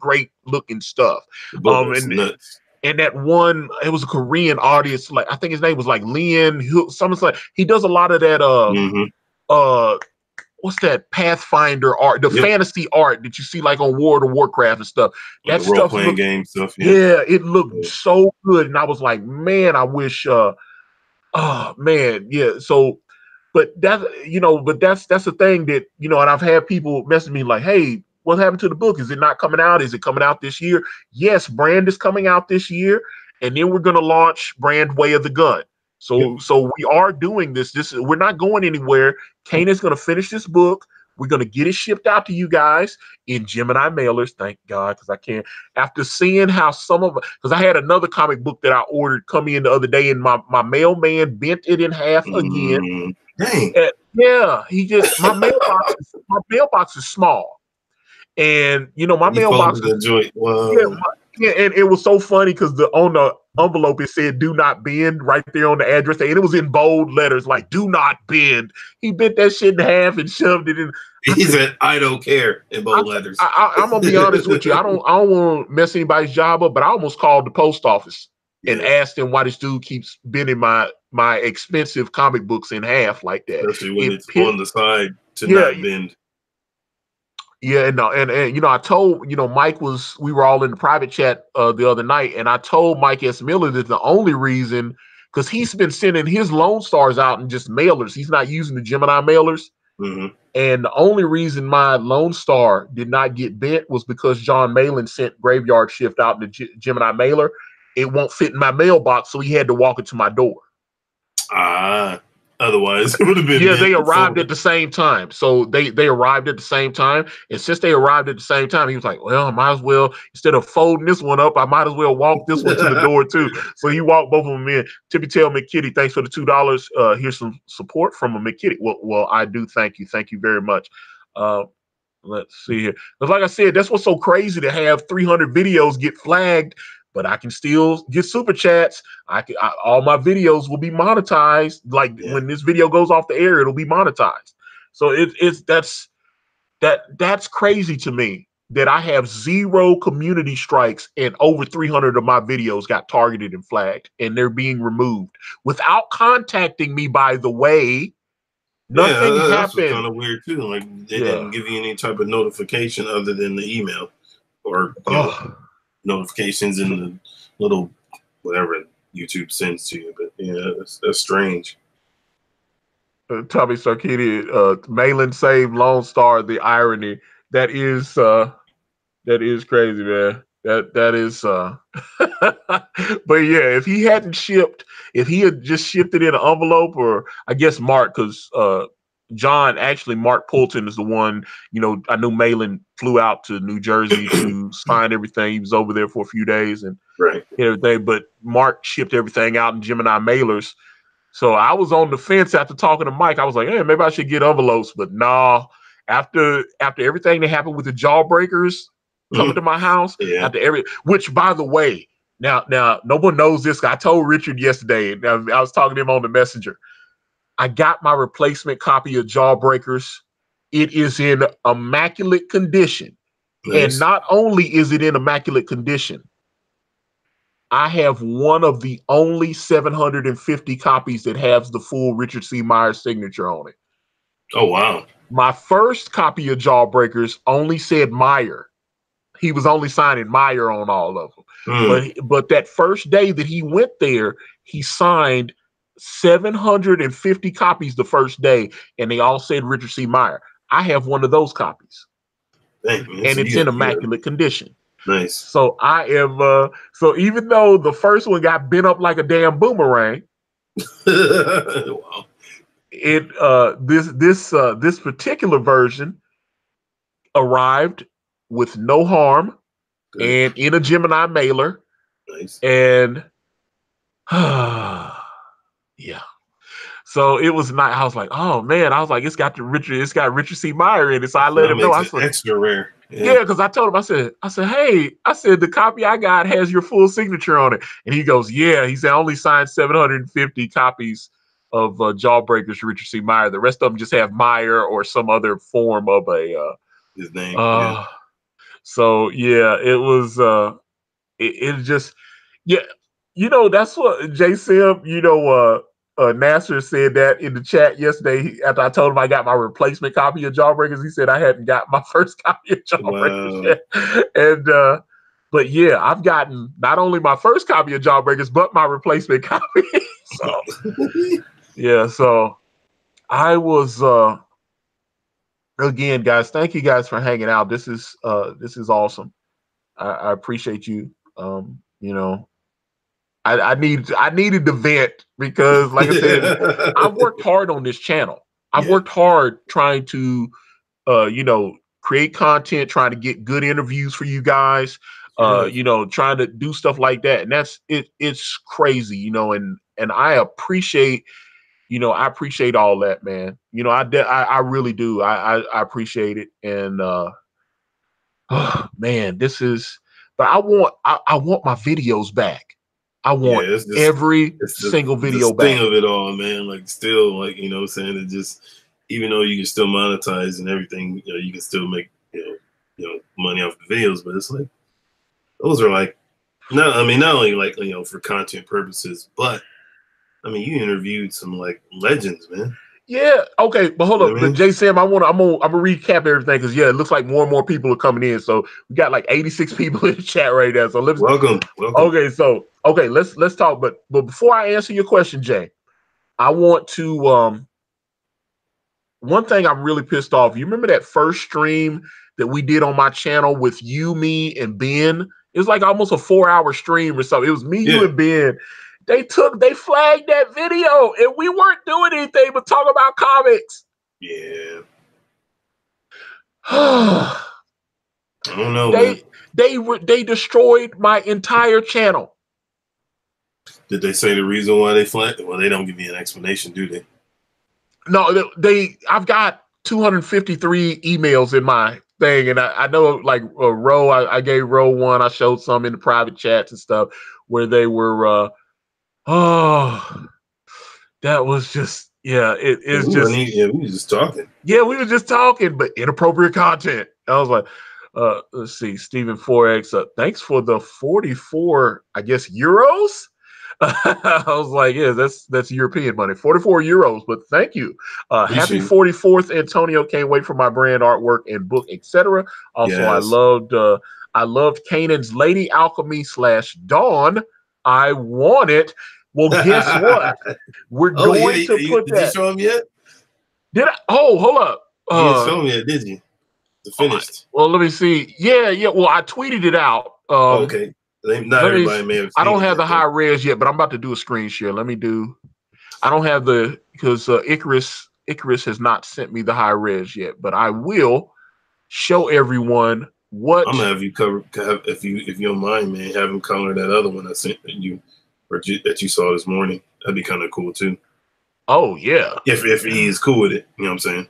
looking stuff. The book was nuts. And that one, it was a Korean artist. Like I think his name was like Lian. Something like he does a lot of that. What's that Pathfinder art, the fantasy art that you see like on World of Warcraft and stuff. Like that stuff role-playing game stuff. Yeah, it looked so good. And I was like, man, I wish oh man, yeah. So but that's that's the thing that, and I've had people message me like, hey, what happened to the book? Is it not coming out? Is it coming out this year? Yes, Brand is coming out this year, and then we're gonna launch Brand Way of the Gun. So we are doing this. We're not going anywhere. Caanan's going to finish this book. We're going to get it shipped out to you guys in Gemini mailers. Thank God, because I can't. After seeing how because I had another comic book that I ordered come in the other day, and my mailman bent it in half again. Dang. Yeah, my mailbox is small, and my mailbox is joint. Wow. And it was so funny because on the envelope it said "Do not bend" right there on the address, and it was in bold letters like "Do not bend." He bent that shit in half and shoved it in. He said, "I don't care" in bold letters. I'm gonna be honest with you. I don't want to mess anybody's job up, but I almost called the post office and asked them why this dude keeps bending my expensive comic books in half like that. Especially when it's on the side to not bend. Yeah, and I told Mike we were all in the private chat the other night, and I told Mike S. Miller that the only reason, because he's been sending his Lone Stars out in just mailers, he's not using the Gemini mailers, and the only reason my Lone Star did not get bent was because John Malin sent Graveyard Shift out in the Gemini mailer. It won't fit in my mailbox, so he had to walk it to my door. Otherwise, it would have been. Yeah, they arrived at the same time. So they arrived at the same time. And since they arrived at the same time, he was like, well, I might as well, instead of folding this one up, I might as well walk this one to the door too. So he walked both of them in. Tippy Tail McKitty, thanks for the $2. Here's some support from a McKitty. Well, I do thank you. Thank you very much. Let's see here. Because like I said, that's what's so crazy to have 300 videos get flagged, but I can still get super chats. All my videos will be monetized. Like when this video goes off the air, it'll be monetized. So that's crazy to me that I have 0 community strikes and over 300 of my videos got targeted and flagged, and they're being removed without contacting me. By the way, nothing happened. That's kind of weird too. Like they didn't give you any type of notification other than the email or notifications in the little whatever YouTube sends to you. But yeah, that's strange. Tommy Sarkidi, Malin saved Lone Star. The irony that is crazy, man. That is but yeah, if he had just shipped it in an envelope, or I guess Mark, because Mark Poulton is the one, I knew Malin flew out to New Jersey to sign everything. He was over there for a few days and everything, but Mark shipped everything out in Gemini mailers. So I was on the fence after talking to Mike. I was like, hey, maybe I should get envelopes, but nah. After everything that happened with the Jawbreakers coming to my house, which by the way, now no one knows this. I told Richard yesterday, and I was talking to him on the messenger. I got my replacement copy of Jawbreakers. It is in immaculate condition. Nice. And not only is it in immaculate condition, I have one of the only 750 copies that has the full Richard C. Myers signature on it. Oh wow. My first copy of Jawbreakers only said Meyer. He was only signing Meyer on all of them. But that first day that he went there, he signed 750 copies the first day, and they all said Richard C. Meyer. I have one of those copies. Dang, man. And So it's in immaculate condition. Nice. So I am so even though the first one got bent up like a damn boomerang, wow. It this particular version arrived with no harm. Good. And in a Gemini mailer. Nice. And yeah. So it was not. I was like, oh man. I was like, it's got Richard C. Meyer in it. So I let him know. I said, extra rare. Yeah, because I told him, I said, hey, the copy I got has your full signature on it. And he goes, yeah. He said, I only signed 750 copies of Jawbreakers, Richard C. Meyer. The rest of them just have Meyer or some other form of his name. So yeah, it was it just, yeah, that's what J Sim, Nasser said that in the chat yesterday after I told him I got my replacement copy of Jawbreakers. He said I hadn't got my first copy of Jawbreakers yet. And but yeah, I've gotten not only my first copy of Jawbreakers, but my replacement copy. So yeah, so I was again, guys, thank you guys for hanging out. This is awesome. I appreciate you. I needed the vent because, like I said, I've worked hard on this channel. I've worked hard trying to, create content, trying to get good interviews for you guys, trying to do stuff like that. And that's it. It's crazy, and I appreciate, I appreciate all that, man. I really do. I appreciate it. And, oh man, this is, but I want my videos back. I want every single video back. The sting of it all, man. Like still, like, saying it just, even though you can still monetize and everything, you can still make, money off the videos, but it's like, those are like, not only like, for content purposes, but I mean, you interviewed some like legends, man. Yeah. Okay. But hold up. But J Sam, I'm gonna recap everything because it looks like more and more people are coming in. So we got like 86 people in the chat right now. So let's welcome. Okay. So let's talk. But before I answer your question, Jay, I want to one thing I'm really pissed off. You remember that first stream that we did on my channel with you, me, and Ben? It was like almost a 4-hour stream or something. It was me, you, and Ben. They flagged that video, and we weren't doing anything but talk about comics. Yeah. I don't know. They destroyed my entire channel. Did they say the reason why they flagged? Well, they don't give you an explanation, do they? No, I've got 253 emails in my thing, and I know like Ro. I gave Ro one. I showed some in the private chats and stuff where they were. That was just, it's just. We were just talking. Yeah, we were just talking, but inappropriate content. I was like, let's see, Stephen 4X. Thanks for the 44, I guess, euros. I was like, yeah, that's European money, 44 euros. But thank you. Happy 44th, Antonio. Can't wait for my brand artwork and book, etc. Also, yes. I loved Caanan's Lady Alchemy / Dawn. I want it. Well, guess what? We're going to put that. Did you show him yet? Did I? Oh, hold up. You didn't show me yet, did you? The finished. Well, let me see. Yeah. Well, I tweeted it out. Okay. Not everybody may have seen I don't have the high res yet, but I'm about to do a screen share. Let me do. I don't have because Icarus has not sent me the high res yet, but I will show everyone what. I'm gonna have you cover if you don't mind, man. Have him color that other one I sent you that you saw this morning. That'd be kind of cool too. Oh yeah. If he's cool with it, you know what I'm saying.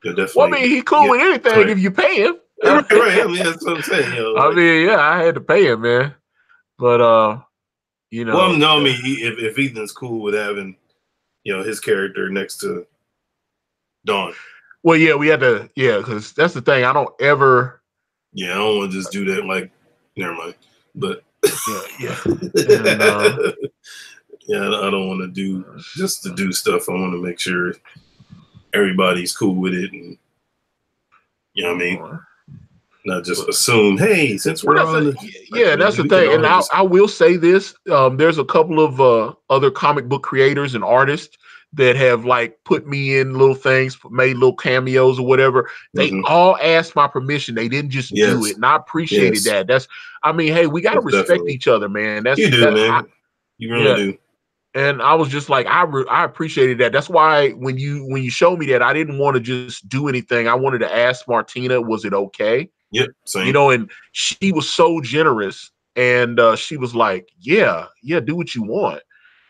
Definitely. Well, I mean, he's cool with anything if you pay him. Right. I mean, that's what I'm saying. I mean, yeah, I had to pay him, man. But Well, no, I mean, if Ethan's cool with having, his character next to Dawn. Well, yeah, we had to, because that's the thing. I don't ever. Yeah, I don't want to just do that. Like, never mind. But yeah. And, I don't want to do just to do stuff. I want to make sure everybody's cool with it, and you know what I mean. Not just assume, hey, since we're on the that's the thing. And I will say this: there's a couple of other comic book creators and artists that have like put me in little things, made little cameos or whatever. They all asked my permission. They didn't just do it, and I appreciated that. I mean, hey, we got to respect each other, man. You do, man. You really do. And I was just like, I appreciated that. That's why when you showed me that, I didn't want to just do anything. I wanted to ask Martina, was it okay? Yep, same. You know, and she was so generous, and she was like, yeah, do what you want.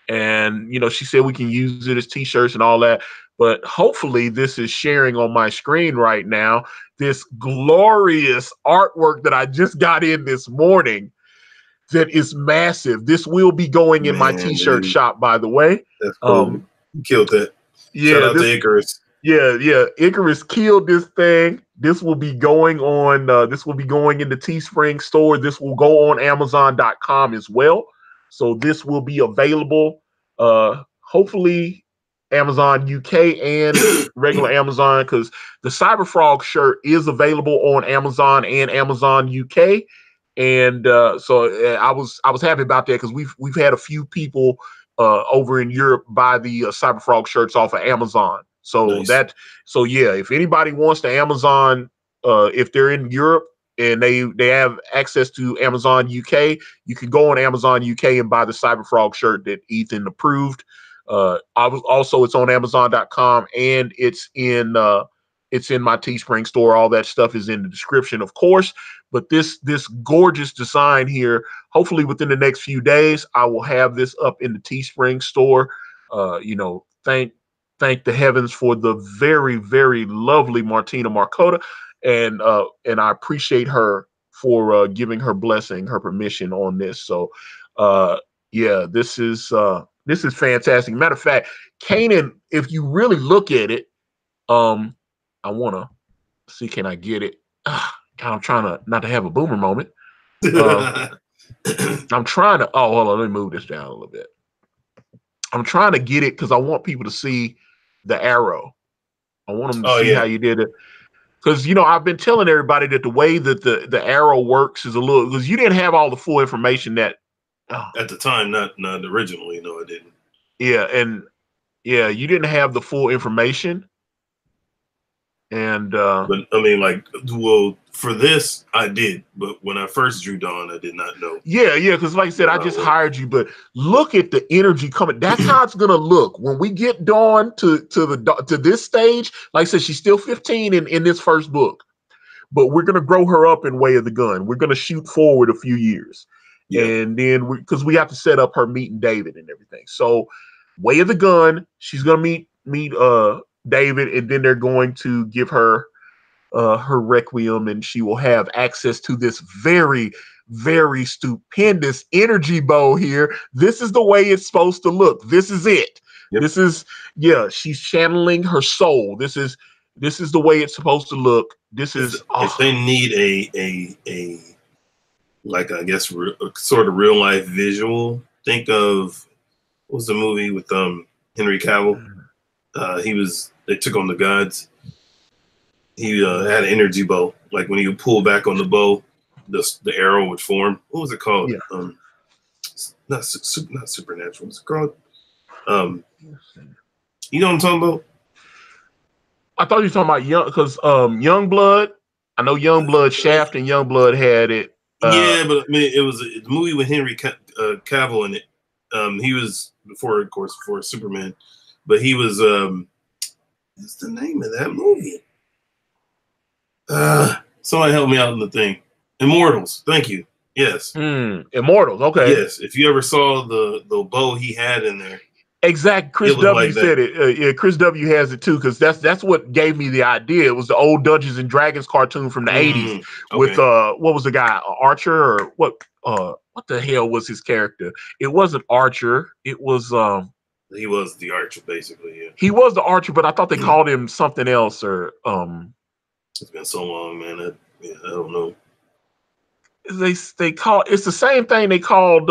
And, you know, she said we can use it as t-shirts and all that. But hopefully this is sharing on my screen right now, this glorious artwork that I just got in this morning that is massive. This will be going in my t-shirt shop, by the way. That's cool. You killed that. Yeah, shout out to Icarus. Yeah. Icarus killed this thing. This will be going on. This will be going in the Teespring store. This will go on Amazon.com as well. So this will be available. Hopefully, Amazon UK and regular Amazon, because the Cyberfrog shirt is available on Amazon and Amazon UK. And so I was happy about that, because we've had a few people over in Europe buy the Cyberfrog shirts off of Amazon. So nice. If anybody wants to Amazon, if they're in Europe and they have access to Amazon UK, you can go on Amazon UK and buy the Cyberfrog shirt that Ethan approved. It's on Amazon.com, and it's in my Teespring store. All that stuff is in the description, of course. But this gorgeous design here, hopefully within the next few days, I will have this up in the Teespring store. Thank the heavens for the very, very lovely Martina Marcota, and I appreciate her for giving her blessing, her permission on this. So, this is fantastic. Matter of fact, Caanan, if you really look at it, I want to see, can I get it? I'm trying to not to have a boomer moment. I'm trying to. Oh, hold on. Let me move this down a little bit. I'm trying to get it because I want people to see the arrow. I want them to see how you did it. Because, I've been telling everybody that the way that the arrow works is a little, because you didn't have all the full information that at the time, not originally. No, I didn't. Yeah, you didn't have the full information. And but I mean, for this I did, but when I first drew Dawn, I did not know. Yeah, because like I said, I just hired you, but look at the energy coming. That's how it's gonna look when we get Dawn to this stage. Like I said, she's still 15 in this first book, but we're gonna grow her up in Way of the Gun. We're gonna shoot forward a few years, and then because we have to set up her meeting David and everything. So, Way of the Gun, she's gonna meet David, and then they're going to give her her requiem, and she will have access to this very, very stupendous energy bow here. This is the way it's supposed to look. This is it. Yep. This is she's channeling her soul. This is the way it's supposed to look. If they need a like, I guess, sort of real life visual, think of, what was the movie with Henry Cavill? They took on the gods. He had an energy bow. Like when you pull back on the bow, the arrow would form. What was it called? Yeah. Not supernatural. What's it called? You know what I'm talking about? I thought you were talking about Youngblood. I know Youngblood, Shaft, and Youngblood had it. Yeah, but I mean, it was a movie with Henry Cavill in it. He was before Superman, but he was. What's the name of that movie? Somebody help me out on the thing. Immortals. Thank you. Yes. Immortals. Okay. Yes. If you ever saw the bow he had in there. Exactly. Chris W said it. Chris W has it too, because that's what gave me the idea. It was the old Dungeons and Dragons cartoon from the 80s with what was the guy, Archer, or what the hell was his character? It wasn't Archer. It was he was the Archer, basically. Yeah. He was the Archer, but I thought they called him something else, or It's been so long, man. I don't know. They call it's the same thing they called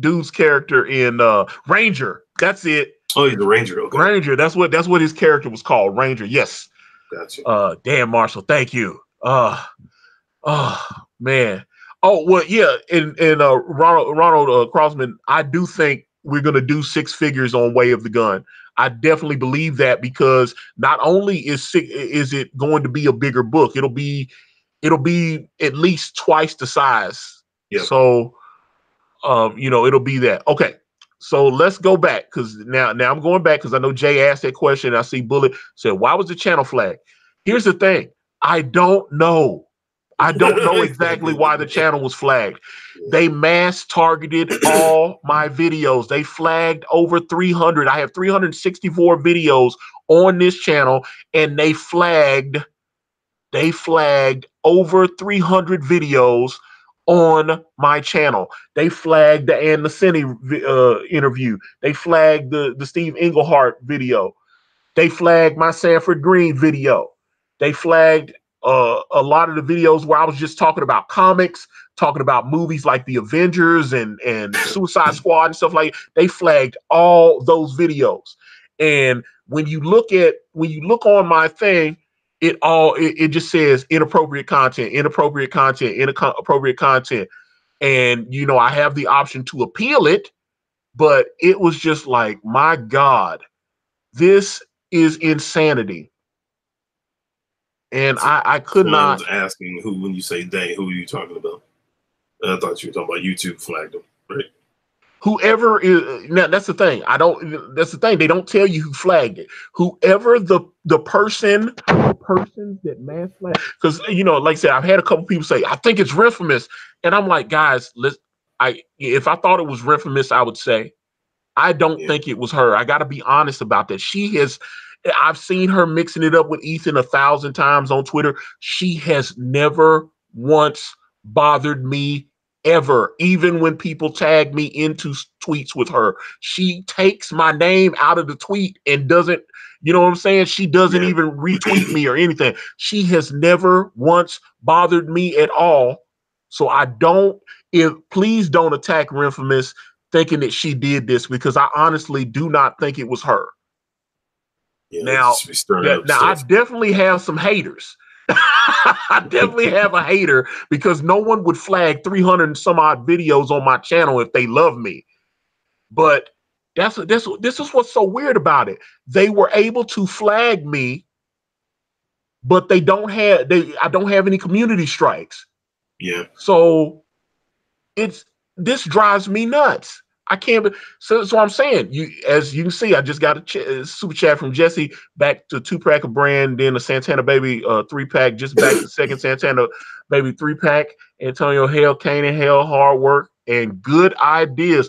dude's character in Ranger. That's it. Oh, he's the Ranger. Okay. Ranger. That's what his character was called. Ranger. Yes. Gotcha. Dan Marshall. Thank you. Oh man. Oh well, yeah. And Ronald Crossman, I do think we're gonna do six figures on Way of the Gun. I definitely believe that because not only is it going to be a bigger book, it'll be at least twice the size. Yep. So it'll be that. Okay. So let's go back because now I'm going back because I know Jay asked that question. I see Bullet said, "Why was the channel flagged?" Here's the thing: I don't know. I don't know exactly why the channel was flagged. They mass targeted all my videos. They flagged over 300. I have 364 videos on this channel, and they flagged over 300 videos on my channel. They flagged the Ann Nacini interview. They flagged the Steve Englehart video. They flagged my Sanford Green video. They flagged a lot of the videos where I was just talking about comics, talking about movies like The Avengers and Suicide Squad and stuff like that. They flagged all those videos. And when you look on my thing, it just says inappropriate content. And I have the option to appeal it, but it was just like, my God, this is insanity. And I could not. I was asking who, when you say they, who are you talking about? I thought you were talking about YouTube flagged them, right? Whoever is now, that's the thing. That's the thing. They don't tell you who flagged it. Whoever the person that mass flagged, because like I said, I've had a couple people say, I think it's Infamous, and I'm like, guys, if I thought it was Infamous, I would say. I don't think it was her. I got to be honest about that. I've seen her mixing it up with Ethan 1,000 times on Twitter. She has never once bothered me ever, even when people tag me into tweets with her. She takes my name out of the tweet and doesn't, you know what I'm saying? She doesn't even retweet me or anything. She has never once bothered me at all. So please don't attack Infamous thinking that she did this, because I honestly do not think it was her. Now I definitely have some haters. I definitely have a hater, because no one would flag 300 and some odd videos on my channel if they love me. But this is what's so weird about it. They were able to flag me, but I don't have any community strikes. Yeah. So this drives me nuts. I can't. So I'm saying, as you can see, I just got a super chat from Jesse, back to 2-pack of brand, then a Santana Baby 3-pack, just back to second Santana Baby 3-pack. Antonio, hell, Caanan, hell, hard work and good ideas.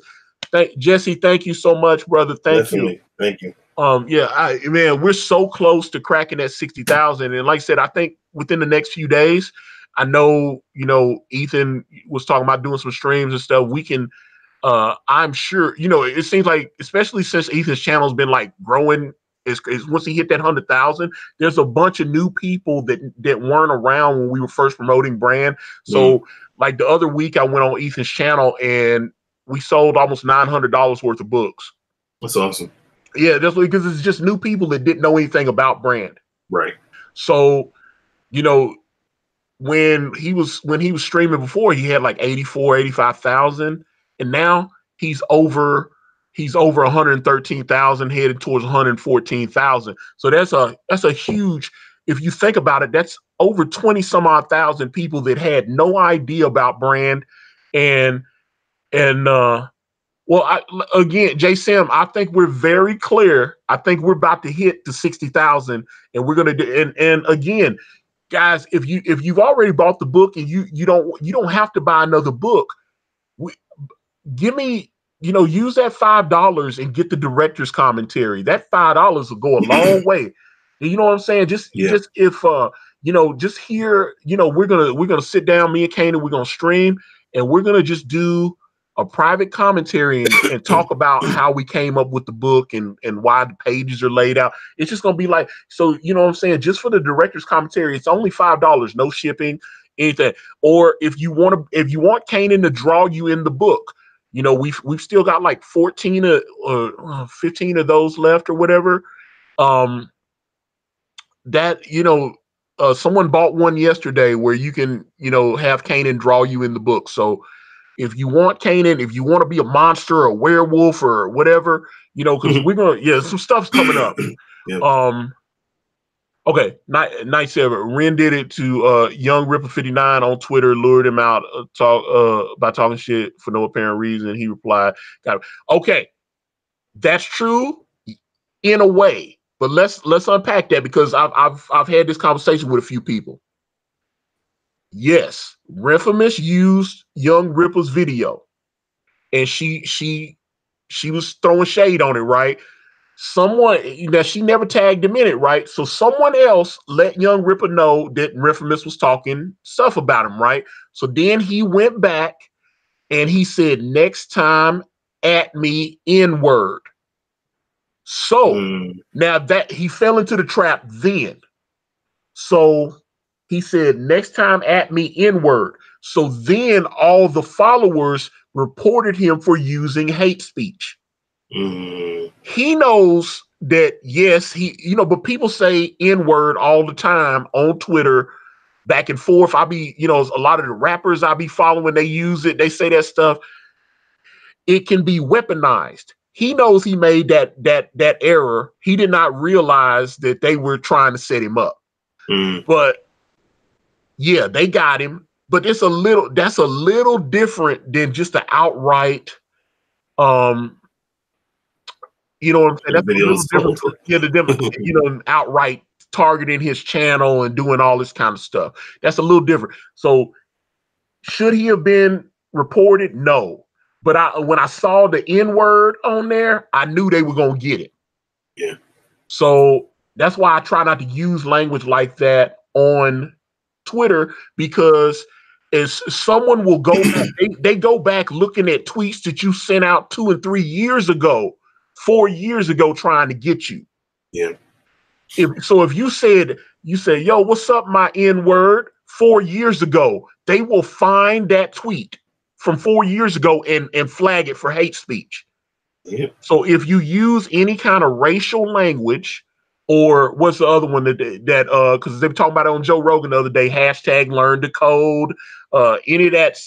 Jesse, thank you so much, brother. Thank you. Thank you. Man, we're so close to cracking that 60,000, and like I said, I think within the next few days, I know, Ethan was talking about doing some streams and stuff. We can. I'm sure, it seems like, especially since Ethan's channel's been like growing, is once he hit that 100,000, there's a bunch of new people that weren't around when we were first promoting brand. So like the other week I went on Ethan's channel and we sold almost $900 worth of books. That's awesome. Yeah, that's because it's just new people that didn't know anything about brand. Right. So, when he was streaming before, he had like 85,000. And now he's over 113,000, headed towards 114,000. So that's a huge, if you think about it, that's over 20 some odd thousand people that had no idea about brand. Again, Jay Sam, I think we're very clear. I think we're about to hit the 60,000, and we're going to do, and again, guys, if you've already bought the book and you don't have to buy another book, give me, use that $5 and get the director's commentary. That $5 will go a long way. You know what I'm saying? Just if just here, we're gonna sit down, me and Caanan, we're gonna stream, and we're gonna just do a private commentary and talk about how we came up with the book and why the pages are laid out. It's just gonna be like, so you know what I'm saying? Just for the director's commentary, it's only $5, no shipping, anything. Or if you want Caanan to draw you in the book, You know, we've still got like 14 or 15 of those left or whatever. That, you know, someone bought one yesterday where you can, you know, have Caanan draw you in the book. So if you want Caanan, if you want to be a monster or a werewolf or whatever, you know, because we're gonna, yeah, some stuff's coming up. Yep. Okay, nice seven. Ren did it to Young Ripper 59 on Twitter, lured him out by talking shit for no apparent reason. He replied, "Got it." Okay, that's true in a way, but let's unpack that because I've had this conversation with a few people. Yes, Infamous used Young Ripper's video, and she was throwing shade on it, right? Someone that she never tagged him in it, right? So someone else let Young Ripper know that Infamous was talking stuff about him, right? So then he went back and he said, "Next time at me N-word." So now that he fell into the trap then. So he said, "Next time at me N-word." So then all the followers reported him for using hate speech. He knows that, yes, he, you know, but people say N-word all the time on Twitter, back and forth. I be, you know, a lot of the rappers I be following, they use it, they say that stuff. It can be weaponized. He knows he made that error. He did not realize that they were trying to set him up. But yeah, they got him. But that's a little different than just the outright you know what I'm saying? That's a little different. Yeah, you know, outright targeting his channel and doing all this kind of stuff. That's a little different. So should he have been reported? No. But when I saw the N-word on there, I knew they were gonna get it. Yeah. So that's why I try not to use language like that on Twitter, because as someone will go back, they go back looking at tweets that you sent out 2 and 3 years ago, 4 years ago, trying to get you. Yeah. If you said, "Yo, what's up, my N-word," 4 years ago, they will find that tweet from 4 years ago and flag it for hate speech. Yeah. So if you use any kind of racial language, or what's the other one that because they were talking about it on Joe Rogan the other day, hashtag learn the code, any of that,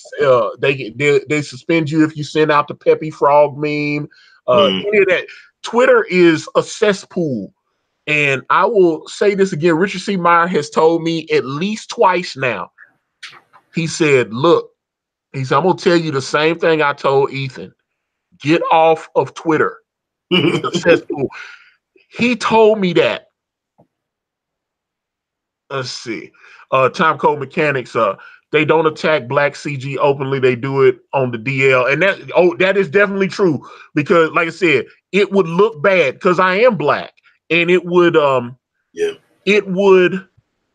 they suspend you if you send out the Peppy Frog meme, any of that. Twitter is a cesspool. And I will say this again, Richard C. Meyer has told me at least twice now. He said, "Look," he said, "I'm going to tell you the same thing I told Ethan. Get off of Twitter. It's a cesspool." He told me that. Let's see. Time Code Mechanics, they don't attack black CG openly. They do it on the DL. And that is definitely true, because like I said, it would look bad because I am black, and it would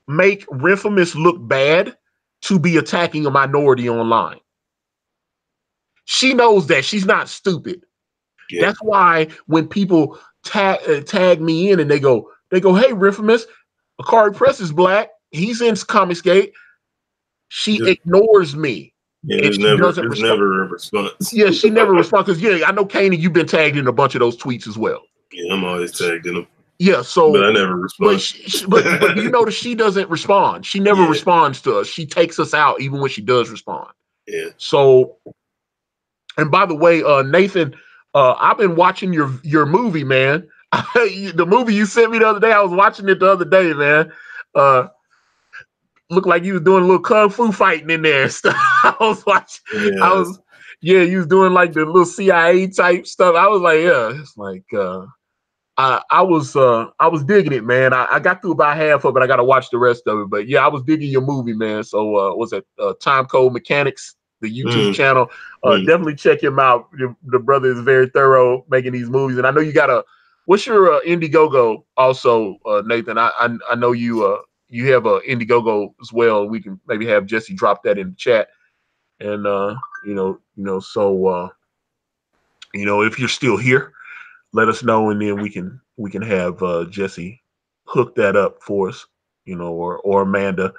make Infamous look bad to be attacking a minority online. She knows that. She's not stupid. Yeah. That's why when people tag me in and they go, "Hey, Infamous, Akari Press is black. He's in Comicsgate." She ignores me. Yeah, there's never a response. Yeah, she never responds, because I know, Caanan, you've been tagged in a bunch of those tweets as well. Yeah, I'm always tagged in them. Yeah, so but I never respond. But you notice she doesn't respond. She never responds to us. She takes us out even when she does respond. Yeah. So, and by the way, Nathan, I've been watching your movie, man. The movie you sent me the other day, I was watching it the other day, man. Looked like you was doing a little kung fu fighting in there and stuff. I was watching. Yes. You was doing like the little CIA type stuff. I was like, yeah, it's like I was digging it, man. I got through about half of it. I got to watch the rest of it, but yeah, I was digging your movie, man. So was it Time Code Mechanics, the YouTube channel? Definitely check him out. The brother is very thorough making these movies, and I know you got what's your Indiegogo also, Nathan? I know you have a Indiegogo as well. We can maybe have Jesse drop that in the chat, and so if you're still here, let us know, and then we can have Jesse hook that up for us, or Amanda.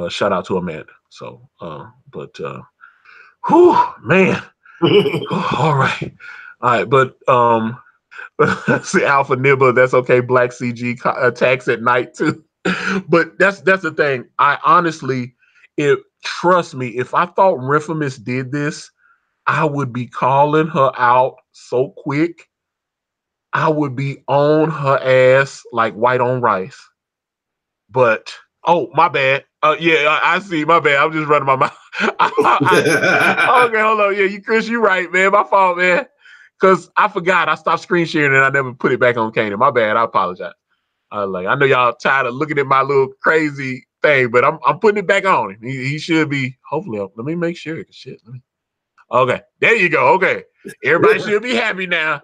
Shout out to Amanda. So, whew, man, All right. All right. But see Alpha Nibba, that's okay. Black CG attacks at night too. But that's the thing. I honestly, trust me, if I thought Rifamus did this, I would be calling her out so quick. I would be on her ass like white on rice. But oh, my bad. Yeah, I see. My bad. I'm just running my mouth. Okay, hold on. Yeah, Chris, you right, man. My fault, man. Because I forgot. I stopped screen sharing and I never put it back on Caanan. My bad. I apologize. I know y'all tired of looking at my little crazy thing, but I'm putting it back on. He should be. Hopefully, let me make sure. Shit. Okay, there you go. Okay, everybody should be happy now.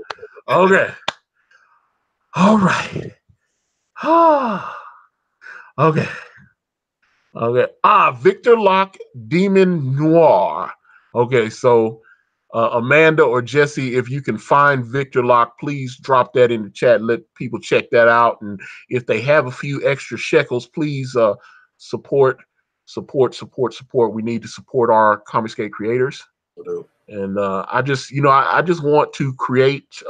Okay. All right. Okay. Okay. Victor Locke, Demon Noir. Okay, so Amanda or Jesse, if you can find Victor Locke, please drop that in the chat. Let people check that out. And if they have a few extra shekels, please support. We need to support our Comicscape creators. And I just want to create.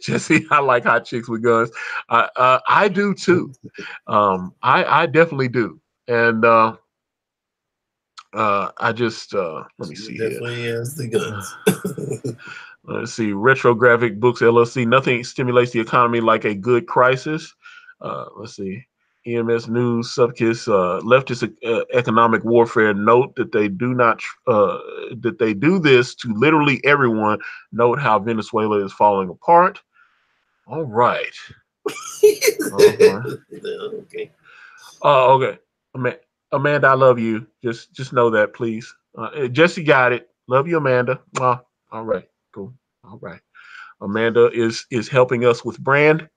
Jesse, I like hot chicks with guns. I do too. I definitely do. And I just let me see here. Definitely has the guns. Let's see. Retrographic Books LLC. Nothing stimulates the economy like a good crisis. Let's see. EMS News, Subkiss, leftist economic warfare. Note that they do not that they do this to literally everyone. Note how Venezuela is falling apart. All right. Okay. Oh, okay. Amanda, I love you. Just know that, please. Jesse got it. Love you, Amanda. All right. Cool. All right. Amanda is helping us with brand,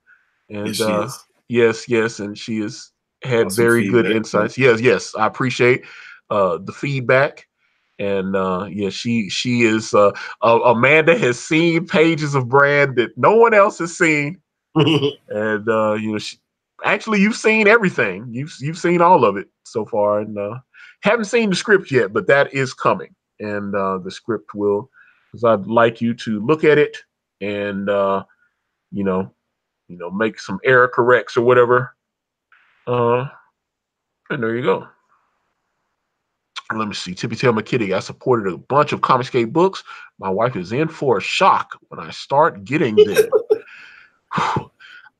and yes, and she has had awesome very good feedback. insights. Yes, I appreciate the feedback, and she is. Amanda has seen pages of brand that no one else has seen, and actually you've seen everything. You've seen all of it so far, and haven't seen the script yet, but that is coming, and the script will, because I'd like you to look at it and make some error corrects or whatever. And there you go. Let me see. Tippy Tail McKitty. I supported a bunch of Comicscape books. My wife is in for a shock when I start getting them.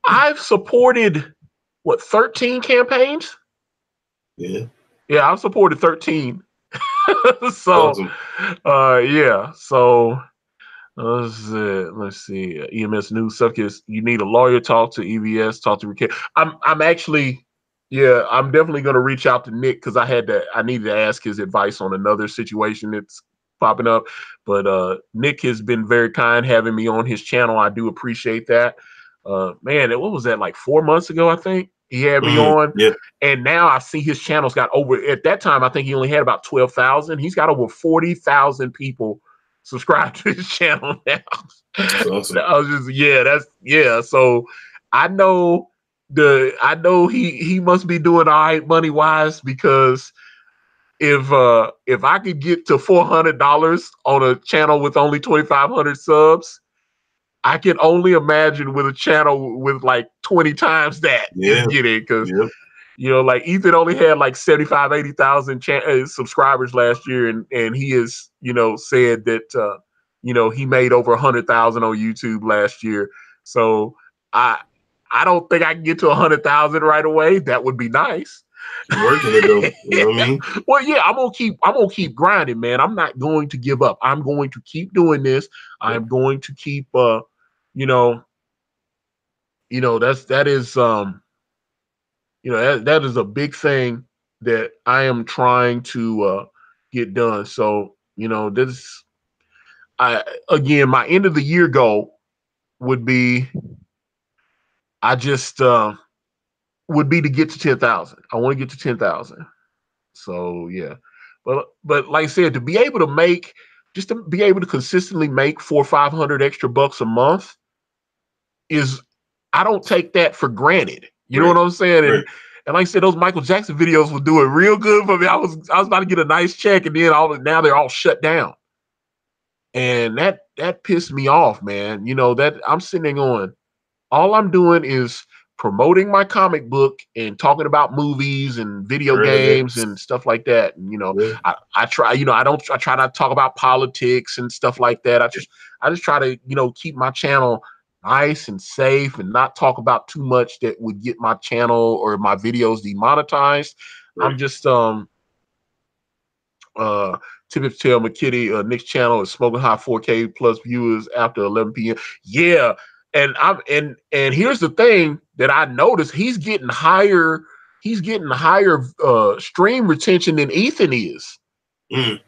I've supported 13 campaigns? Yeah, I've supported 13. So awesome. yeah. So let's see. EMS News Subkiss. You need a lawyer. Talk to EVS. Talk to Rick. I'm actually, I'm definitely gonna reach out to Nick because I needed to ask his advice on another situation that's popping up. But Nick has been very kind having me on his channel. I do appreciate that. Man, what was that, like 4 months ago? I think he had me on. Yeah. And now I see his channel's got over, at that time, I think he only had about 12,000. He's got over 40,000 people subscribe to his channel now. That's awesome. I was just, So I know he must be doing all right money wise, because if I could get to $400 on a channel with only 2,500 subs, I can only imagine with a channel with like 20 times that is getting, because like Ethan only had like 75, 80,000 subscribers last year, and he has said that he made over 100,000 on YouTube last year. So I don't think I can get to 100,000 right away. That would be nice. Keep working it though. You know what I mean? Well, yeah, I'm gonna keep grinding, man. I'm not going to give up. I'm going to keep doing this. I'm going to keep that is a big thing that I am trying to get done. So, again, my end of the year goal would be, would be to get to 10,000. I want to get to 10,000. So, yeah. But like I said, to be able to consistently make 400 or 500 extra bucks a month I don't take that for granted. You know what I'm saying? And like I said, those Michael Jackson videos were doing real good for me. I was about to get a nice check, and then now they're all shut down. And that pissed me off, man. You know, that I'm sitting on, all I'm doing is promoting my comic book and talking about movies and video Current games events. and stuff like that. And, you know, Yeah. I try, you know, I try not to talk about politics and stuff like that. I just try to, you know, keep my channel nice and safe and not talk about too much that would get my channel or my videos demonetized. Right. I'm just, Tippett tell McKitty, Nick's channel is smoking hot 4K plus viewers after 11 p.m. Yeah, and and here's the thing that I noticed: he's getting higher. He's getting higher stream retention than Ethan is. Mm.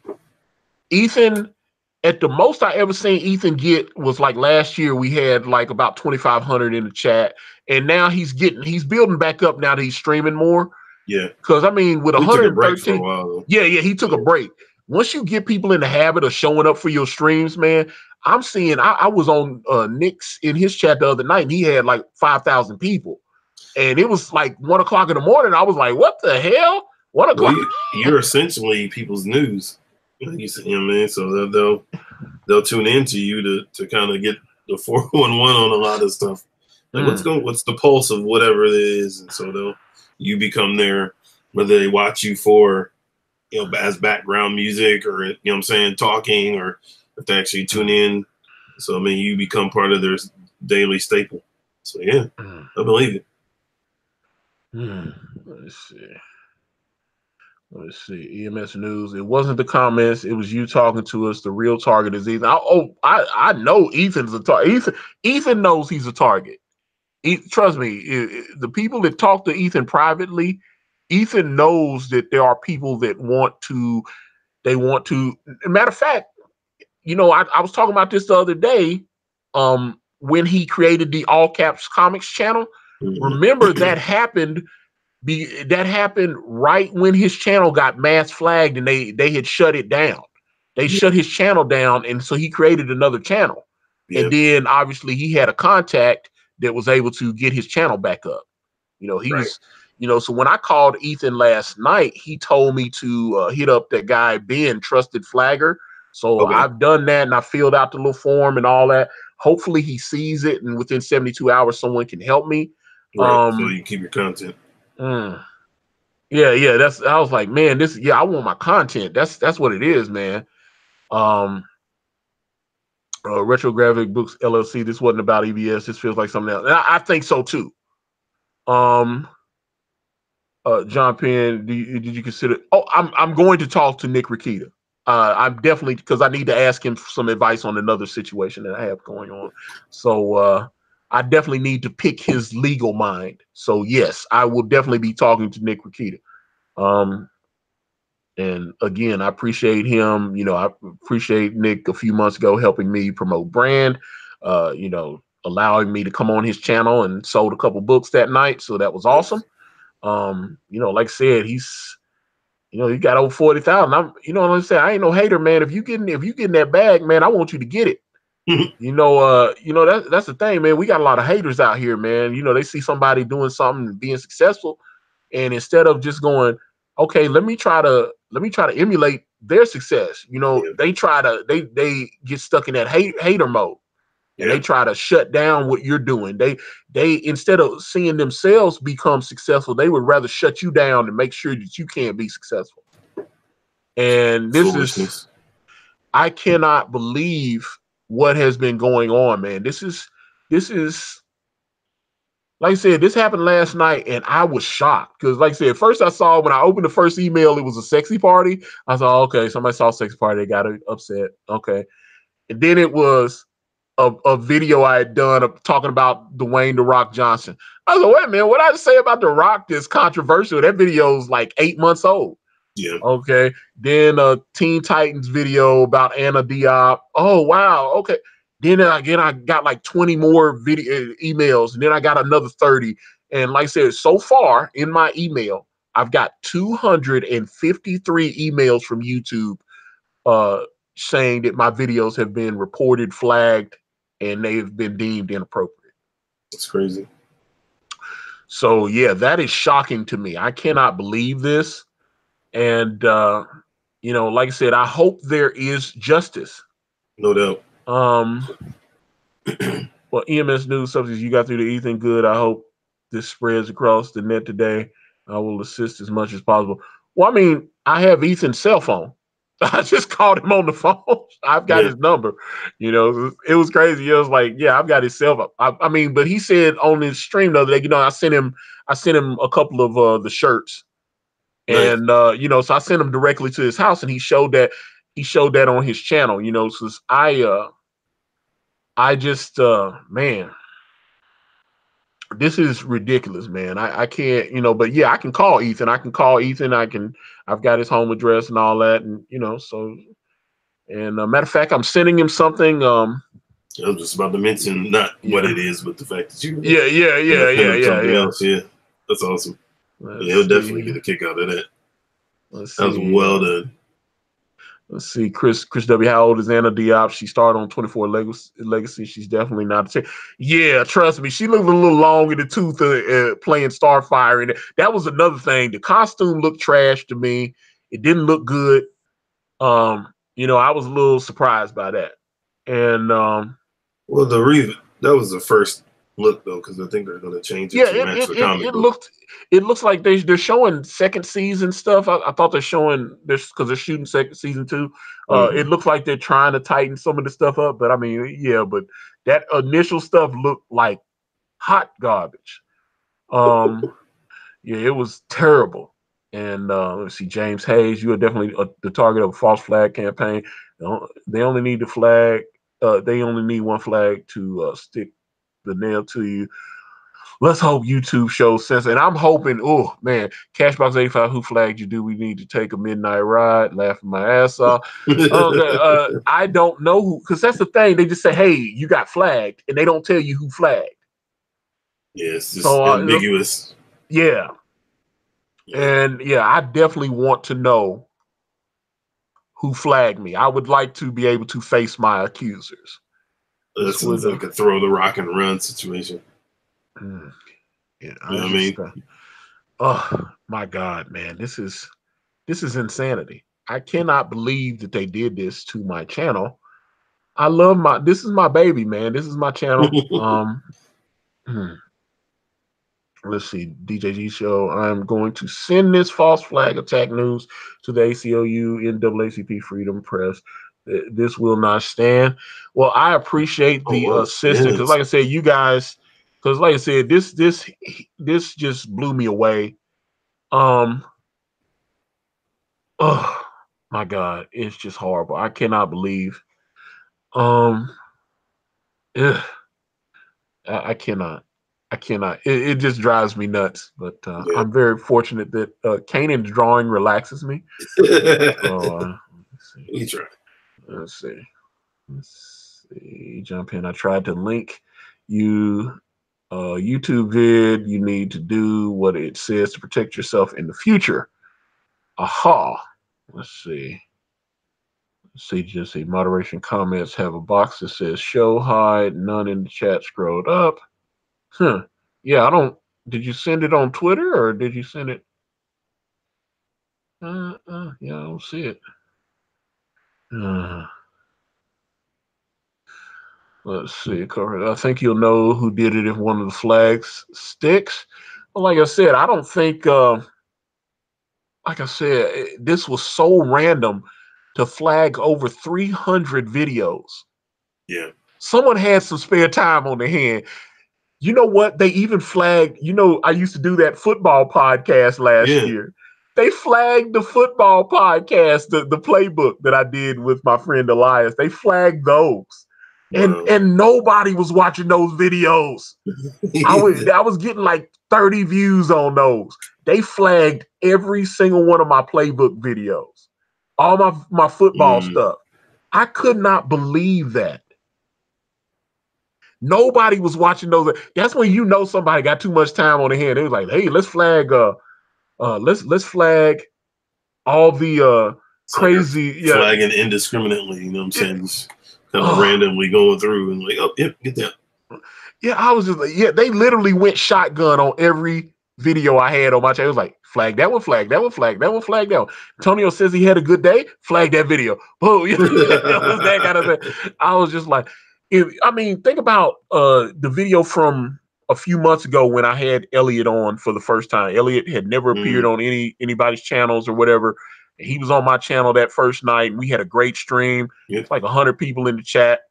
Ethan, at the most I ever seen Ethan get was like last year. We had like about 2,500 in the chat, and now he's building back up now that he's streaming more. Yeah. Because I mean, with We took a break for a 113, while, though. yeah, he took a break. Once you get people in the habit of showing up for your streams, man, I'm seeing. I was on Nick's in his chat the other night, and he had like 5,000 people, and it was like 1 o'clock in the morning. I was like, "What the hell? 1 o'clock?" Well, you're essentially people's news. You know what I mean? So they'll tune into you to kind of get the 411 on a lot of stuff. Like what's the pulse of whatever it is, and so you become their, whether they watch you for, you know, as background music or, you know what I'm saying, talking, or if they actually tune in. So I mean, you become part of their daily staple. So yeah, I believe it. Let's see. Let's see. EMS news. It wasn't the comments. It was you talking to us. The real target is Ethan. I know Ethan's a target. Ethan knows he's a target. Trust me. The people that talk to Ethan privately, Ethan knows that there are people that want to. They want to. Matter of fact, you know, I was talking about this the other day. When he created the All Caps Comics channel, remember that happened. That happened right when his channel got mass flagged, and they had shut it down. They shut his channel down, and so he created another channel. And then obviously he had a contact that was able to get his channel back up. You know, he was, you know, so when I called Ethan last night, he told me to hit up that guy Ben, Trusted Flagger. So I've done that, and I filled out the little form and all that. Hopefully he sees it, and within 72 hours someone can help me. Right. So you keep your content. Yeah. I was like, man, I want my content. That's what it is, man. Retrographic Books LLC. This wasn't about EBS. This feels like something else. And I think so too. John Penn, did you consider? Oh, I'm going to talk to Nick Rakita. I'm definitely, because I need to ask him some advice on another situation that I have going on. So I definitely need to pick his legal mind. So yes, I will definitely be talking to Nick Rakita. And again, I appreciate him. You know, I appreciate Nick a few months ago helping me promote brand. You know, allowing me to come on his channel, and sold a couple books that night. So that was awesome. You know, like I said, he's, you know, he got over 40,000. I'm, you know what I'm saying? I ain't no hater, man. If you getting that bag, man, I want you to get it. You know, that's the thing, man. We got a lot of haters out here, man. You know, they see somebody doing something and being successful, and instead of just going, okay, let me try to emulate their success, you know, they get stuck in that hater mode. And they try to shut down what you're doing. They instead of seeing themselves become successful, they would rather shut you down and make sure that you can't be successful. And this is, I cannot believe what has been going on, man. This is like I said, this happened last night, and I was shocked because, like I said, first I saw, when I opened the first email, it was a sexy party. I thought, okay, somebody saw a sexy party, they got upset. Okay, and then it was a video I had done of talking about Dwayne "The Rock" Johnson. I was like, wait a minute, what I say about The Rock that's controversial? That video is like 8 months old. Yeah. Okay. Then a Teen Titans video about Anna Diop. Oh wow. Okay. Then again, I got like 20 more video emails, and then I got another 30. And like I said, so far in my email, I've got 253 emails from YouTube saying that my videos have been reported, flagged, and they've been deemed inappropriate. That's crazy. So yeah, that is shocking to me. I cannot believe this. And you know, like I said, I hope there is justice. No doubt. Well, EMS news subjects you got through to Ethan. Good. I hope this spreads across the net today. I will assist as much as possible. Well, I mean, I have Ethan's cell phone. I just called him on the phone. I've got his number. You know, it was crazy. It was like, yeah, I've got his cell phone. I mean, but he said on his stream the other day, you know, I sent him a couple of the shirts, and you know, so I sent him directly to his house, and he showed that on his channel. You know, since I just man, this is ridiculous, man. I can't, you know, but yeah, I can call Ethan. I've got his home address and all that, and you know, so. And matter of fact, I'm sending him something. I was just about to mention not what it is, but the fact that you yeah. else. Yeah, that's awesome. He'll definitely get a kick out of that. That was well done. Let's see, Chris W. How old is Anna Diop? She started on 24 Legacy. She's definitely not. Yeah, trust me, she looked a little long in the tooth playing Starfire, and that was another thing. The costume looked trash to me. It didn't look good. You know, I was a little surprised by that. And well, the reason that was the first look though, because I think they're going to change it to match the comic book. It looks like they're showing second season stuff. I thought they're showing this because they're shooting season 2. It looks like they're trying to tighten some of the stuff up, but I mean, yeah, but that initial stuff looked like hot garbage. Yeah, it was terrible. And let's see, James Hayes, you are definitely the target of a false flag campaign. They only need the flag. They only need one flag to stick the nail to you. Let's hope YouTube shows sense. And I'm hoping, oh man, Cashbox85, who flagged you? Do we need to take a midnight ride? Laughing my ass off. I don't know who, because that's the thing. They just say, hey, you got flagged, and they don't tell you who flagged. Yeah, it's just ambiguous. Yeah. And yeah, I definitely want to know who flagged me. I would like to be able to face my accusers. This is like a throw the rock and run situation. Yeah, you know what I mean? Oh my God, man, this is insanity. I cannot believe that they did this to my channel. This is my baby, man. This is my channel. Let's see, DJG show. I'm going to send this false flag attack news to the ACLU, NAACP, Freedom Press. This will not stand. Well, I appreciate the assistance because, like I said, you guys, because like I said, this just blew me away. Oh my God, it's just horrible. I cannot believe. I cannot. It just drives me nuts. But I'm very fortunate that Caanan's drawing relaxes me. Let's see. Let's see. Jump in. I tried to link you YouTube vid. You need to do what it says to protect yourself in the future. Aha. Let's see. Just see moderation comments have a box that says show hide, none in the chat scrolled up. Yeah, I don't. Did you send it on Twitter or did you send it? Yeah, I don't see it. Let's see. I think you'll know who did it if one of the flags sticks. Well, like I said, I don't think. Like I said, this was so random to flag over 300 videos. Yeah. Someone had some spare time on their hand. You know what? They even flagged, you know, I used to do that football podcast last year. They flagged the football podcast, the playbook that I did with my friend Elias. They flagged those. Wow. And nobody was watching those videos. I was getting like 30 views on those. They flagged every single one of my playbook videos, all my football stuff. I could not believe that. Nobody was watching those. That's when you know somebody got too much time on their hand. They was like, "Hey, let's flag. Let's flag all the crazy flagging indiscriminately." You know what I'm saying? Just kind of randomly going through and like, oh, yep, get that. Yeah, I was just like, yeah, they literally went shotgun on every video I had on my channel. It was like Flag that one, flag that one, flag that one, flag that one. Antonio says he had a good day, flag that video. Oh, it was that kind of thing. I was just like, I mean, think about the video from a few months ago when I had Elliot on for the first time. Elliot had never appeared on anybody's channels or whatever. He was on my channel that first night. We had a great stream. Yep. It's like 100 people in the chat.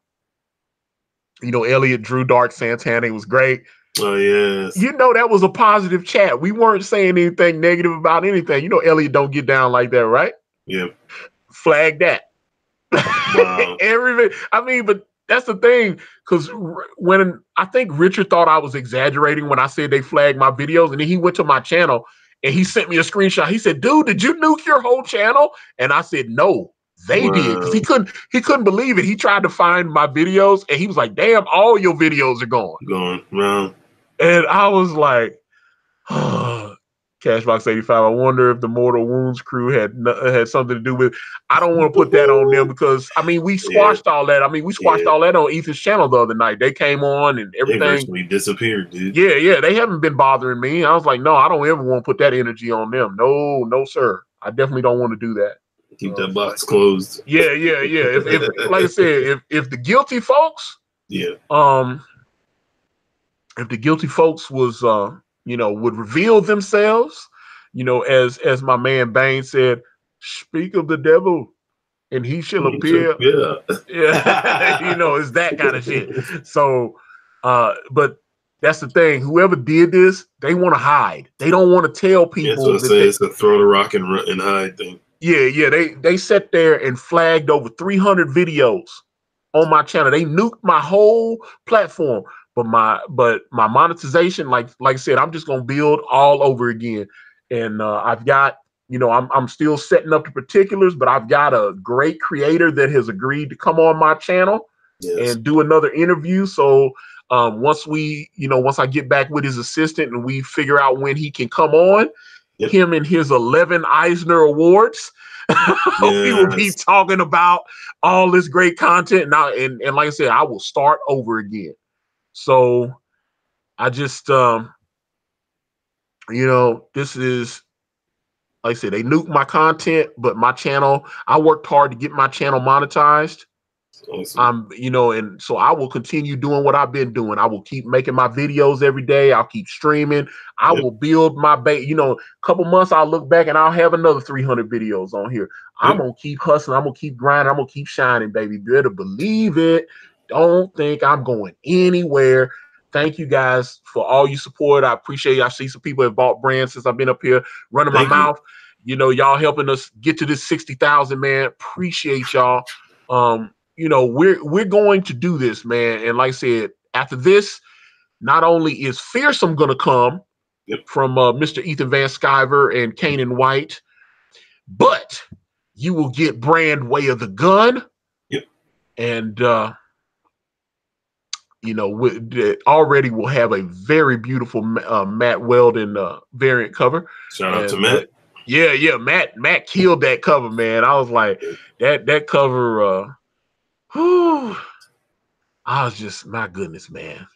You know, Elliot, Drew, Dark, Santana. It was great. Oh, yes. You know, that was a positive chat. We weren't saying anything negative about anything. You know, Elliot don't get down like that, right? Yep. Flag that. Wow. I mean, but that's the thing, because when I think Richard thought I was exaggerating when I said they flagged my videos, and then he went to my channel and he sent me a screenshot. He said, "Dude, did you nuke your whole channel?" And I said, "No, they did," because he couldn't believe it. He tried to find my videos and he was like, "Damn, all your videos are gone." Wow. And I was like, oh, Cashbox 85. I wonder if the Mortal Wounds crew had something to do with it. I don't want to put that on them because, I mean, we squashed all that. I mean, we squashed all that on Ethan's channel the other night. They came on and everything. They virtually disappeared, dude. Yeah. They haven't been bothering me. I was like, no, I don't ever want to put that energy on them. No, sir. I definitely don't want to do that. Keep that box closed. Yeah. If like I said, if the guilty folks, if the guilty folks was, would reveal themselves, as my man Bane said, speak of the devil and he shall appear. Yeah. It's that kind of shit. So, but that's the thing. Whoever did this, they want to hide. They don't want to tell people. That's what I say. It's a throw the rock and run and hide thing. Yeah. They sat there and flagged over 300 videos on my channel. They nuked my whole platform. But my monetization, like I said, I'm just gonna build all over again. And I've got, I'm still setting up the particulars, but I've got a great creator that has agreed to come on my channel and do another interview. So once I get back with his assistant and we figure out when he can come on, him and his 11 Eisner Awards, we will be talking about all this great content. Now, and like I said, I will start over again. So I just, this is, like I said, they nuked my content, but my channel, I worked hard to get my channel monetized. Awesome. And so I will continue doing what I've been doing. I will keep making my videos every day. I'll keep streaming. I will build my base. A couple months I'll look back and I'll have another 300 videos on here. I'm going to keep hustling. I'm going to keep grinding. I'm going to keep shining, baby. Better believe it. Don't think I'm going anywhere. Thank you guys for all your support. I appreciate it. I see some people have bought brands since I've been up here running my mouth. Y'all helping us get to this 60,000, man. Appreciate y'all. We're going to do this, man. And like I said, after this, not only is Fearsome going to come from Mr. Ethan Van Sciver and Caanan White, but you will get Brand Way of the Gun. And already will have a very beautiful Matt Weldon variant cover. Shout out to Matt. Matt killed that cover, man. I was like, that cover. I was just, my goodness, man.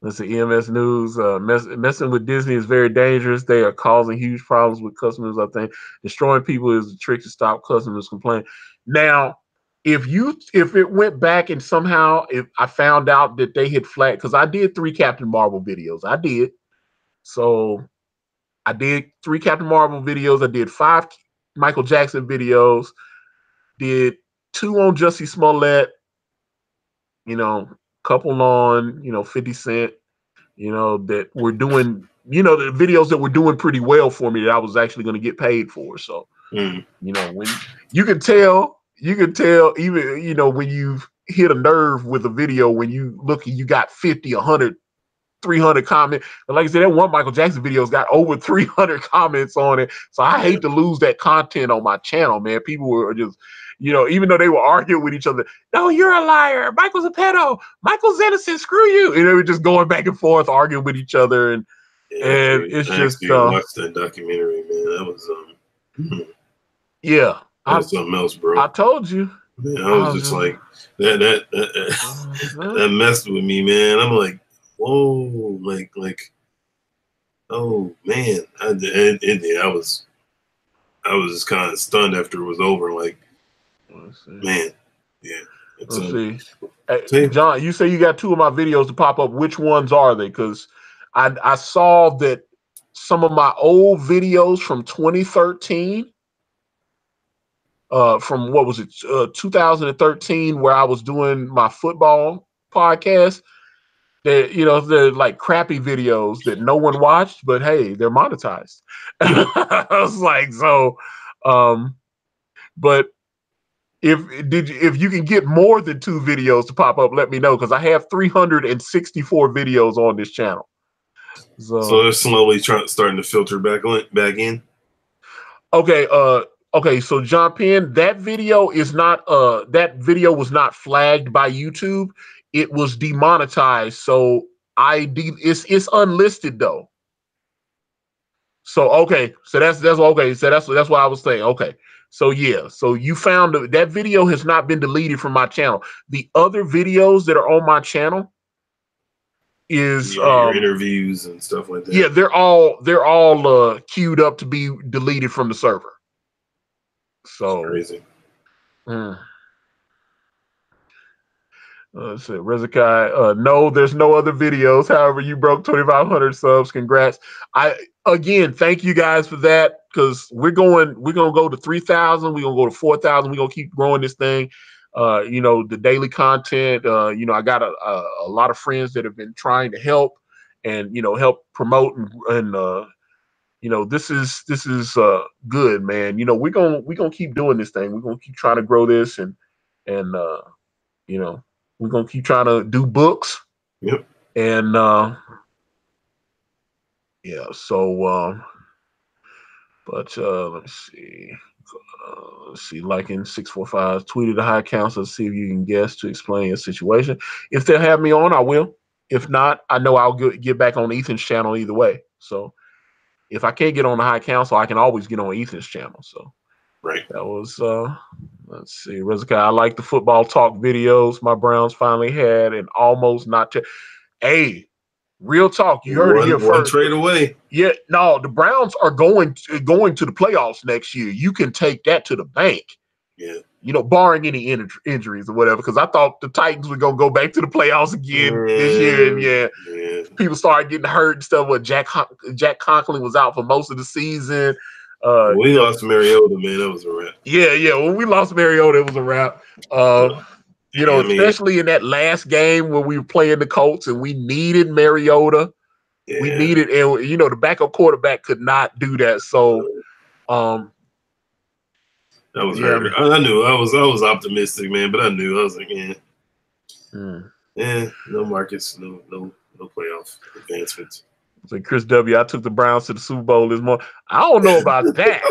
Let's see, EMS News. Messing with Disney is very dangerous. They are causing huge problems with customers, I think. Destroying people is a trick to stop customers complaining. Now, if it went back and somehow if I found out that they had flagged, because I did 3 Captain Marvel videos. I did. So I did 3 Captain Marvel videos. I did 5 Michael Jackson videos. Did 2 on Jussie Smollett. Couple on, 50 Cent. That were doing, the videos that were doing pretty well for me that I was actually going to get paid for. So, when you can tell even, when you've hit a nerve with a video, when you look and you got 50, 100, 300 comments. But like I said, that one Michael Jackson video's got over 300 comments on it. So I hate to lose that content on my channel, man. People were just, even though they were arguing with each other, no, you're a liar. Michael's a pedo. Michael's innocent. Screw you. And they were just going back and forth, arguing with each other. And it's just. I watched that documentary, man. That was, that was something else, bro. I told you. Man, I was just like, that messed with me, man. I'm like, whoa, like Oh man, I was just kind of stunned after it was over. Like, man, yeah. Let's see. See? John, you say you got 2 of my videos to pop up. Which ones are they? Because I saw that some of my old videos from 2013, from what was it, 2013, where I was doing my football podcast. They're like crappy videos that no one watched, but hey, they're monetized. I was like, so, but if you can get more than 2 videos to pop up, let me know, because I have 364 videos on this channel. So they're slowly starting to filter back in. Okay, so John Penn, that video was not flagged by YouTube. It was demonetized, so it's unlisted though. So okay, so that's okay. So that's what I was saying. Okay, so yeah, so you found that video has not been deleted from my channel. The other videos that are on my channel is your interviews and stuff like that. Yeah, they're all queued up to be deleted from the server. So crazy. Rezakai, no, there's no other videos. However, you broke 2,500 subs. Congrats. Again, thank you guys for that, because we're gonna go to 3,000. We're gonna go to 4,000. We're gonna keep growing this thing. The daily content. I got a lot of friends that have been trying to help and help promote and this is good, man. We're gonna keep doing this thing. We're gonna keep trying to grow this and we're gonna keep trying to do books. Yep. And yeah, so but let me see. Let's see, liking 645 tweeted the high council to see if you can guess to explain your situation. If they'll have me on, I will. If not, I know I'll get back on Ethan's channel either way. So if I can't get on the high council, I can always get on Ethan's channel. So right. That was let's see, Rezakai. I like the football talk videos. My Browns finally had an almost not to. Hey, real talk. You heard it here first. One trade away. Yeah, no, the Browns are going to the playoffs next year. You can take that to the bank. Yeah. Barring any injuries or whatever, because I thought the Titans were going to go back to the playoffs again this year. And people started getting hurt and stuff. What Jack Conklin was out for most of the season. We lost Mariota, man. That was a wrap. Yeah. When we lost Mariota, it was a wrap. Especially in that last game when we were playing the Colts and we needed Mariota. Yeah. We needed, and the backup quarterback could not do that. So, that was hurt. I knew I was optimistic, man, but I knew I was like, no Marcus, no playoff advancements. So Chris W, I took the Browns to the Super Bowl this morning. I don't know about that,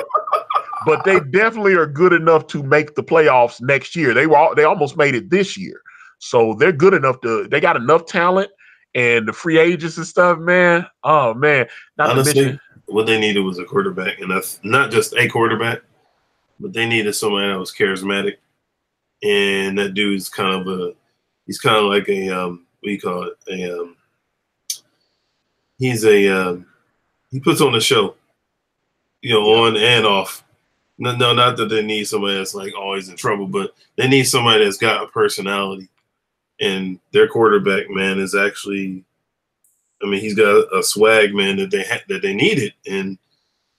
but they definitely are good enough to make the playoffs next year. They almost made it this year, so they're good enough they got enough talent and the free agents and stuff, man. Oh man, honestly, what they needed was a quarterback, and that's not just a quarterback, but they needed somebody that was charismatic, and that dude's he's kind of like a what do you call it? He puts on a show, on and off. No, not that they need somebody that's like always in trouble, but they need somebody that's got a personality. And their quarterback, man, is actually, he's got a swag, man, that they needed. And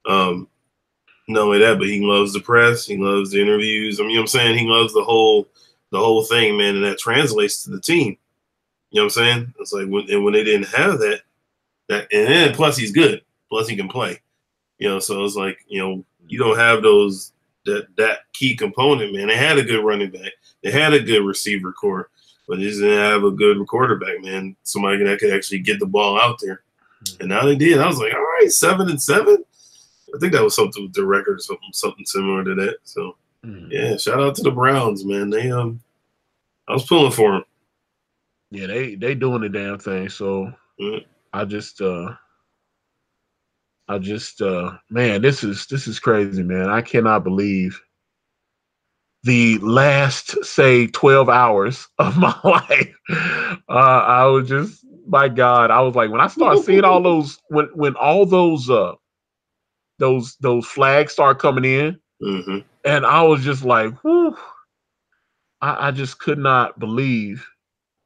not only that, but he loves the press, he loves the interviews. You know what I'm saying? He loves the whole thing, man, and that translates to the team. You know what I'm saying? It's like when they didn't have that, and then plus he's good, plus he can play. So it's like, you don't have that key component, man. They had a good running back, they had a good receiver core, but they just didn't have a good quarterback, man. Somebody that could actually get the ball out there. And now they did. I was like, all right, 7-7. I think that was something with the record, something similar to that. So yeah, shout out to the Browns, man. They I was pulling for them. Yeah, they doing the damn thing. So I just man, this is crazy, man. I cannot believe the last, say, 12 hours of my life. I was just My God, I was like, when I started seeing all those, when all those flags start coming in, and I was just like, whew, I just could not believe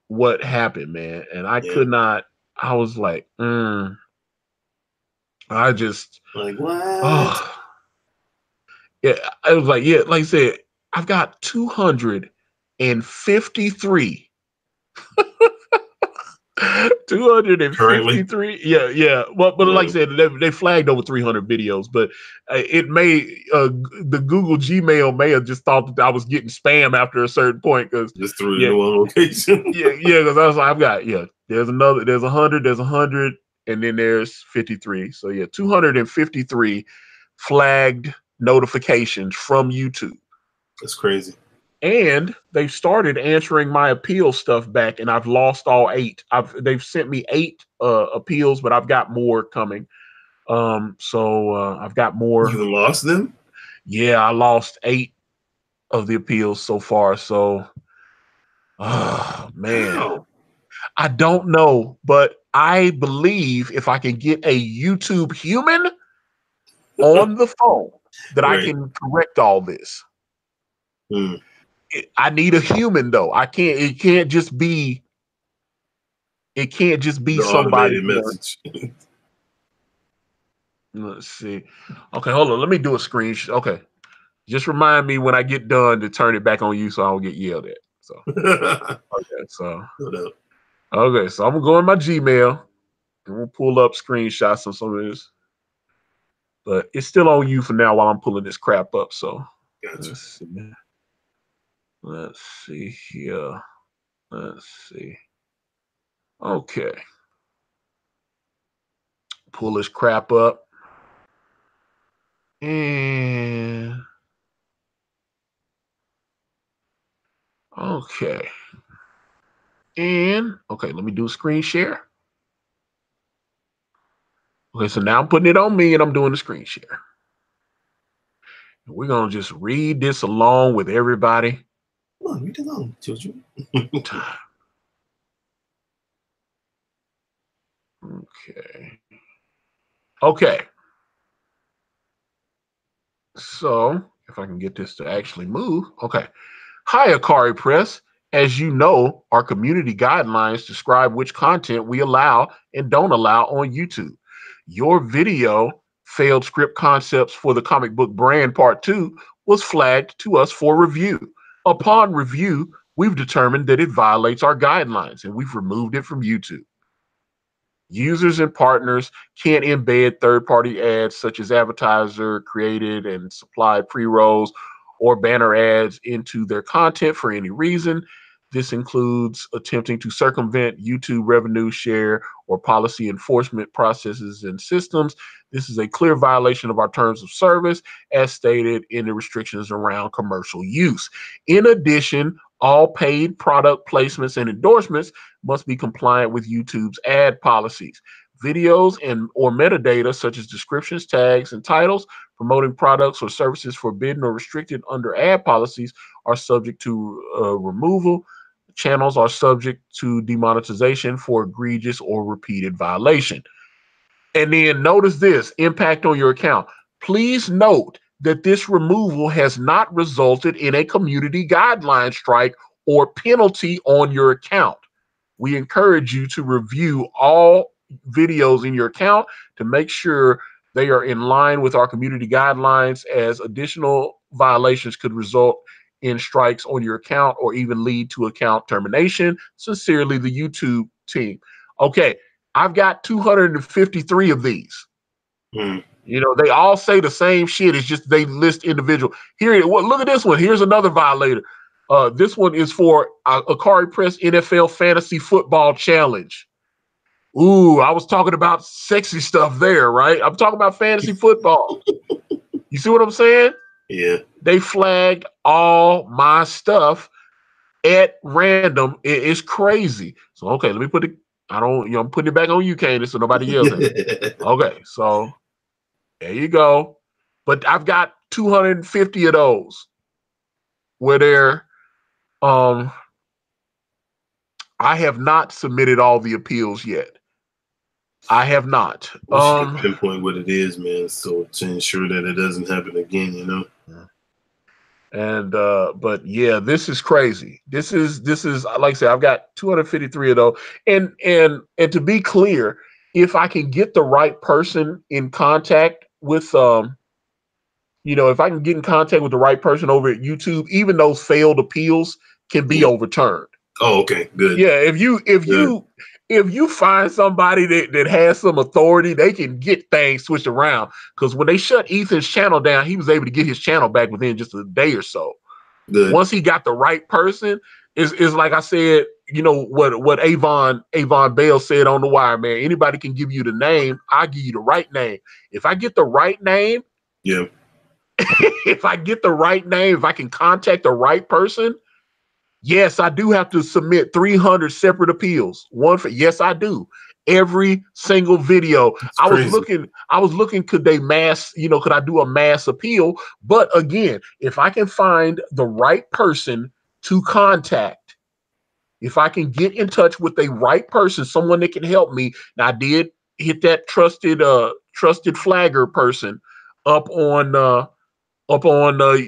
what happened, man. And I could not. I was like, I just like what? Oh, yeah. I was like, yeah, like I said, I've got 253. 253. Yeah, yeah. Well, but like I said, they flagged over 300 videos, but it may the Google Gmail may have just thought that I was getting spam after a certain point because just threw it in one location. yeah, because I was like, I've got there's 100, there's 100, and then there's 53. So yeah, 253 flagged notifications from YouTube. That's crazy. And they've started answering my appeal stuff back, and I've lost all 8. They've sent me 8 appeals, but I've got more coming. So I've got more. You lost them? Yeah, I lost 8 of the appeals so far. So, man, How? I don't know, but I believe if I can get a YouTube human on the phone, that I can correct all this. I need a human though. It can't just be the somebody. automated message. Let's see. Okay, hold on. Let me do a screenshot. Okay. Just remind me when I get done to turn it back on you so I don't get yelled at. So okay, so so I'm gonna go in my Gmail and we'll pull up screenshots of some of this. But it's still on you for now while I'm pulling this crap up. So gotcha. Let's see here. Let's see. Okay. Pull this crap up. And okay. And okay, let me do a screen share. Okay, so now I'm putting it on me and I'm doing the screen share. We're gonna just read this along with everybody. Come on, read along, children. Okay. Okay. So if I can get this to actually move. Okay. Hi, Akari Press. As you know, our community guidelines describe which content we allow and don't allow on YouTube. Your video, Failed Script Concepts for the Comic Book Brand Part 2, was flagged to us for review. Upon review, we've determined that it violates our guidelines and we've removed it from YouTube. Users and partners can't embed third-party ads such as advertiser created and supplied pre-rolls or banner ads into their content for any reason. This includes attempting to circumvent YouTube revenue share or policy enforcement processes and systems. This is a clear violation of our terms of service as stated in the restrictions around commercial use. In addition, all paid product placements and endorsements must be compliant with YouTube's ad policies. Videos and or metadata such as descriptions, tags, and titles promoting products or services forbidden or restricted under ad policies are subject to removal. Channels are subject to demonetization for egregious or repeated violation. And then notice this impact on your account. Please note that this removal has not resulted in a community guideline strike or penalty on your account. We encourage you to review all videos in your account to make sure they are in line with our community guidelines, as additional violations could result in strikes on your account or even lead to account termination. Sincerely, the YouTube team. Okay, I've got 253 of these. You know, they all say the same shit. It's just they list individual. Here, look at this one. Here's another violator. This one is for Akari Press NFL Fantasy Football Challenge. Ooh, I was talking about sexy stuff there, right? I'm talking about fantasy football. You see what I'm saying? Yeah. They flagged all my stuff at random. It's crazy. So, okay, let me put it. I'm putting it back on you, Caanan, so nobody yells at me. Okay, so there you go. But I've got 250 of those where they're I have not submitted all the appeals yet. I have not. Wish you could pinpoint what it is, man, so to ensure that it doesn't happen again, you know? And but yeah, this is crazy. This is like I said, I've got 253 of those. And to be clear, if I can get the right person in contact with if I can get in contact with the right person over at YouTube, even those failed appeals can be overturned. Oh, okay, good. Yeah, if you find somebody that has some authority, they can get things switched around. Because when they shut Ethan's channel down, he was able to get his channel back within just a day or so. Good. Once he got the right person, is like I said, what Avon Bell said on The Wire, man. Anybody can give you the name. I give you the right name. If I get the right name, yeah. if I get the right name, if I can contact the right person, yes, I do have to submit 300 separate appeals. Yes, I do. Every single video. I was looking, could they could I do a mass appeal? But again, if I can find the right person to contact, if I can get in touch with a right person, someone that can help me. Now I did hit that trusted flagger person up on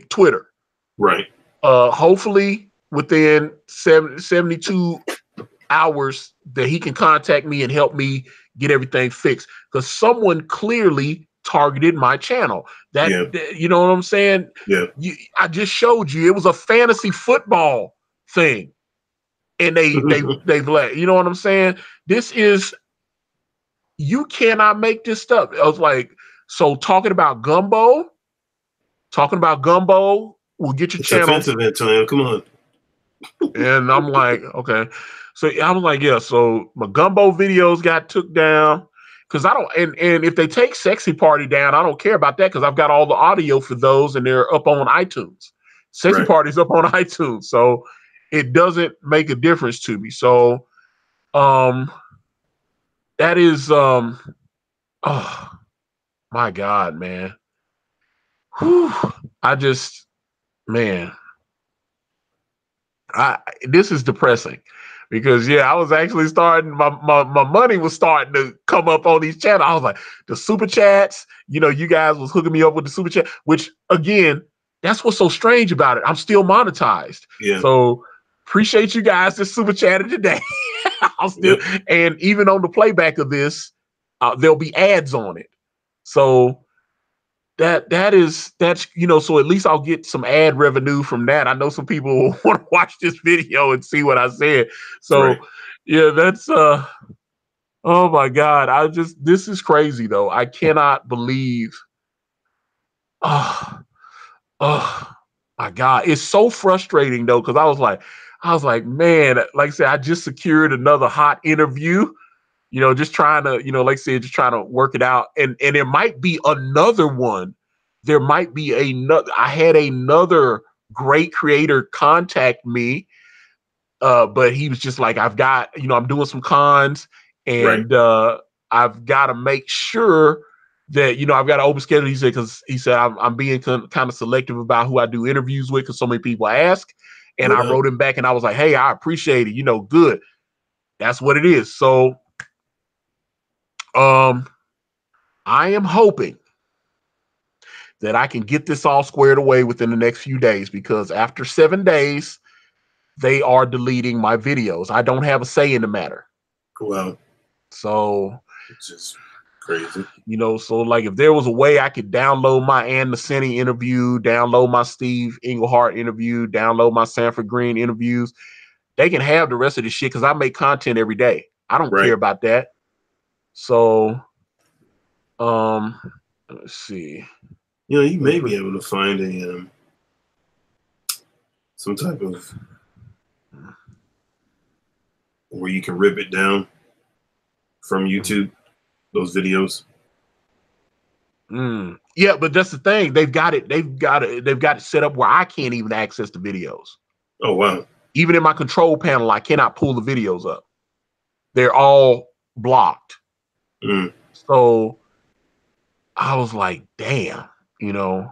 Twitter. Right. Hopefully within 72 hours that he can contact me and help me get everything fixed, because someone clearly targeted my channel. You know what I'm saying? Yeah. I just showed you it was a fantasy football thing, and they've let you know what I'm saying. This is, you cannot make this stuff. I was like, so talking about gumbo will get your channel. Offensive, Antonio. Come on. And I'm like, okay. So I was like, yeah. So my gumbo videos got took down because I don't. And if they take Sexy Party down, I don't care about that because I've got all the audio for those and they're up on iTunes. Sexy Party's up on iTunes, so it doesn't make a difference to me. So, that is oh my God, man. Whew. Man. This is depressing because I was actually starting, my money was starting to come up on these channels. I was like, the super chats, you guys was hooking me up with the super chat, which again, that's what's so strange about it. I'm still monetized. Yeah. So appreciate you guys that super chatted today. I'll still, and even on the playback of this, there'll be ads on it. So that's so at least I'll get some ad revenue from that. I know some people want to watch this video and see what I said. So that's oh my God. This is crazy though. I cannot believe. Oh my God. It's so frustrating though, because I was like, man, like I said, I just secured another hot interview. Just trying to, like I said, just trying to work it out. And there might be another one. There might be another. I had another great creator contact me, but he was just like, I've got, I'm doing some cons, and I've got to make sure that, I've got an open schedule. He said, because he said, I'm being kind of selective about who I do interviews with because so many people ask. And I wrote him back and I was like, hey, I appreciate it. Good. That's what it is. So I am hoping that I can get this all squared away within the next few days, because after 7 days, they are deleting my videos. I don't have a say in the matter. Wow. So it's just crazy. So like if there was a way I could download my Ann Nacini interview, download my Steve Englehart interview, download my Sanford Green interviews, they can have the rest of the shit because I make content every day. I don't care about that. So let's see. You may be able to find a some type of where you can rip it down from YouTube, those videos. Yeah, but that's the thing. They've got it set up where I can't even access the videos. Oh wow. Even in my control panel, I cannot pull the videos up. They're all blocked. So I was like, damn, oh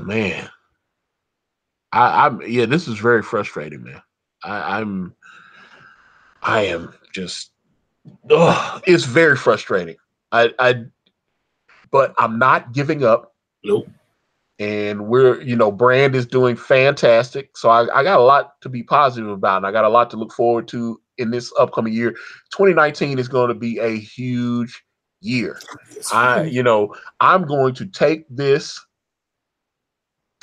man. yeah, this is very frustrating, man. I am just, it's very frustrating. But I'm not giving up. Nope. And we're, Brand is doing fantastic. So I got a lot to be positive about. And I got a lot to look forward to in this upcoming year. 2019 is going to be a huge year. I'm going to take this.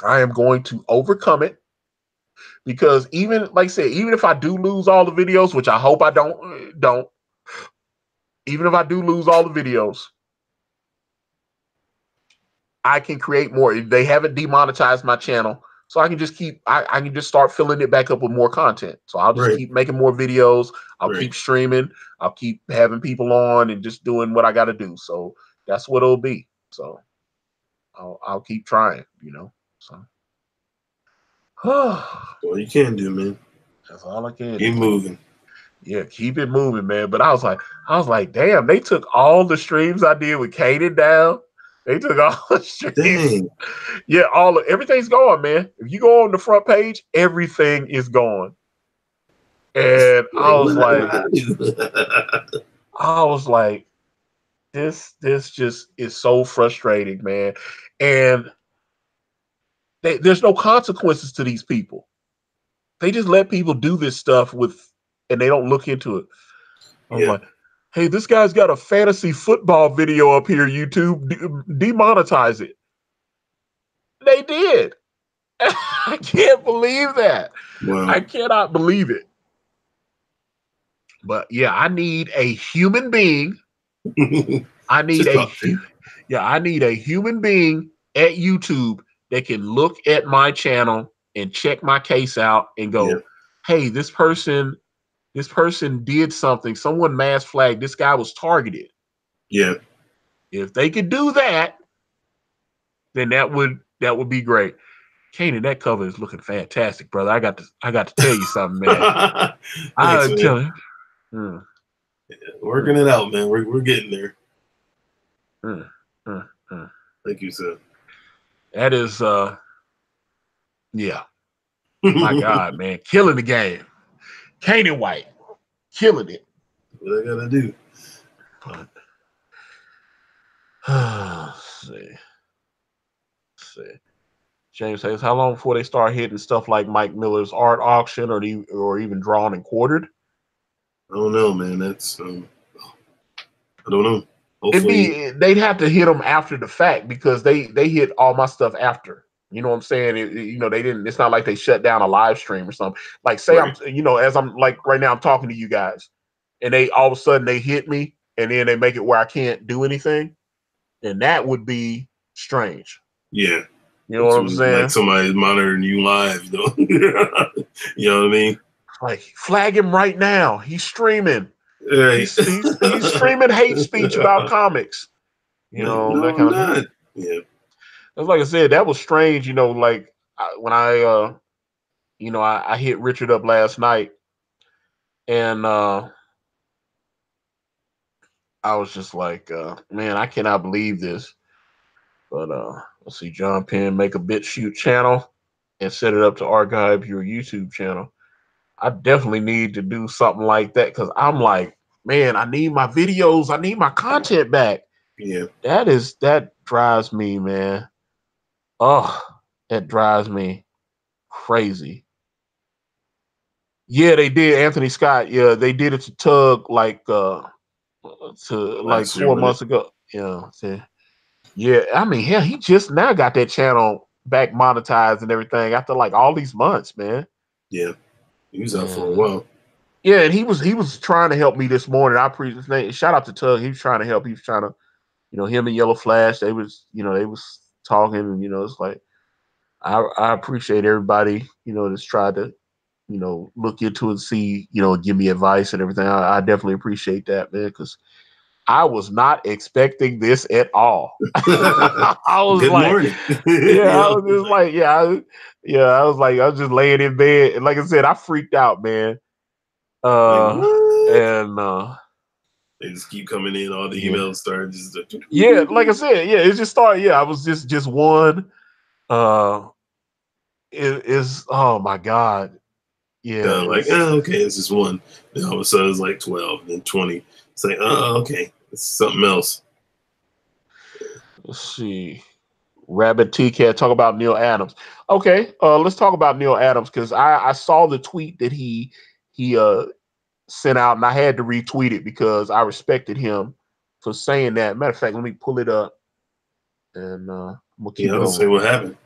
I am going to overcome it, because even, like I said, even if I do lose all the videos, which I hope I don't, even if I do lose all the videos, I can create more. They haven't demonetized my channel, so I can just I can just start filling it back up with more content. So I'll just keep making more videos. I'll keep streaming. I'll keep having people on and just doing what I got to do. So that's what it'll be. So I'll keep trying, So All you can do, man. That's all I can Keep do. moving. Yeah, keep it moving, man. But I was like, damn, they took all the streams I did with Caanan down. They took all the streams. Dang. Yeah, everything's gone, man. If you go on the front page, everything is gone. And I was like, this just is so frustrating, man. And there's no consequences to these people. They just let people do this stuff and they don't look into it. I'm like, hey, this guy's got a fantasy football video up here, YouTube. Demonetize it. They did. I can't believe that. Wow. I cannot believe it. But yeah, I need a human being. I need a human being at YouTube that can look at my channel and check my case out and go, hey, this person did something. Someone mass flagged. This guy was targeted. Yeah. If they could do that, then that would be great. Caanan, that cover is looking fantastic, brother. I got to tell you something, man. Thanks, man. Tell you. Working it out, man. We're getting there. Thank you, sir. That is yeah. My God, man. Killing the game. Caanan White. Killing it. What I gotta do. Let's see. James says, how long before they start hitting stuff like Mike Miller's art auction or even drawn and quartered? I don't know, man. That's I don't know. Hopefully, they'd have to hit them after the fact, because they hit all my stuff after. You know what I'm saying? They didn't. It's not like they shut down a live stream or something. Like, say I'm, as I'm like right now, I'm talking to you guys, and they all of a sudden they hit me, and then they make it where I can't do anything, and that would be strange. Yeah. You know what I'm saying? Like somebody's monitoring you live, though. You know what I mean? Like, flag him right now. He's streaming. Right. He's streaming hate speech about comics. That kind of thing. Yeah. Like I said, that was strange. Like when I hit Richard up last night, and I was just like, man, I cannot believe this. But let's see, John Penn, make a BitChute channel and set it up to archive your YouTube channel. I definitely need to do something like that, because I'm like, man, I need my videos. I need my content back. Yeah. That drives me, man. Oh, that drives me crazy. Yeah, they did. Anthony Scott. Yeah, they did it to Tug like 4 months ago. Yeah. Yeah. I mean, hell, he just now got that channel back monetized and everything after like all these months, man. Yeah. He was out for a while. Yeah, and he was trying to help me this morning. I appreciate. Shout out to Tug. He was trying to help. He was trying to, him and Yellow Flash. They was talking, and it's like, I appreciate everybody, that's tried to, look into it and see, give me advice and everything. I definitely appreciate that, man, because I was not expecting this at all. I was Good like, morning. I was just like, I was like, I was just laying in bed, and like I said, I freaked out, man. And they just keep coming in. All the emails start just. Like I said, it just started. Yeah, I was just one. is oh my God. Yeah, Like, okay, it's just one. Then all of a sudden it's like 12, then 20. It's like, okay, it's something else. let's see. Rabbit T Cat talk about Neil Adams. Okay, let's talk about Neil Adams because I saw the tweet that he sent out and I had to retweet it because I respected him for saying that. Matter of fact, let me pull it up and we'll keep it I'll say on. what happened.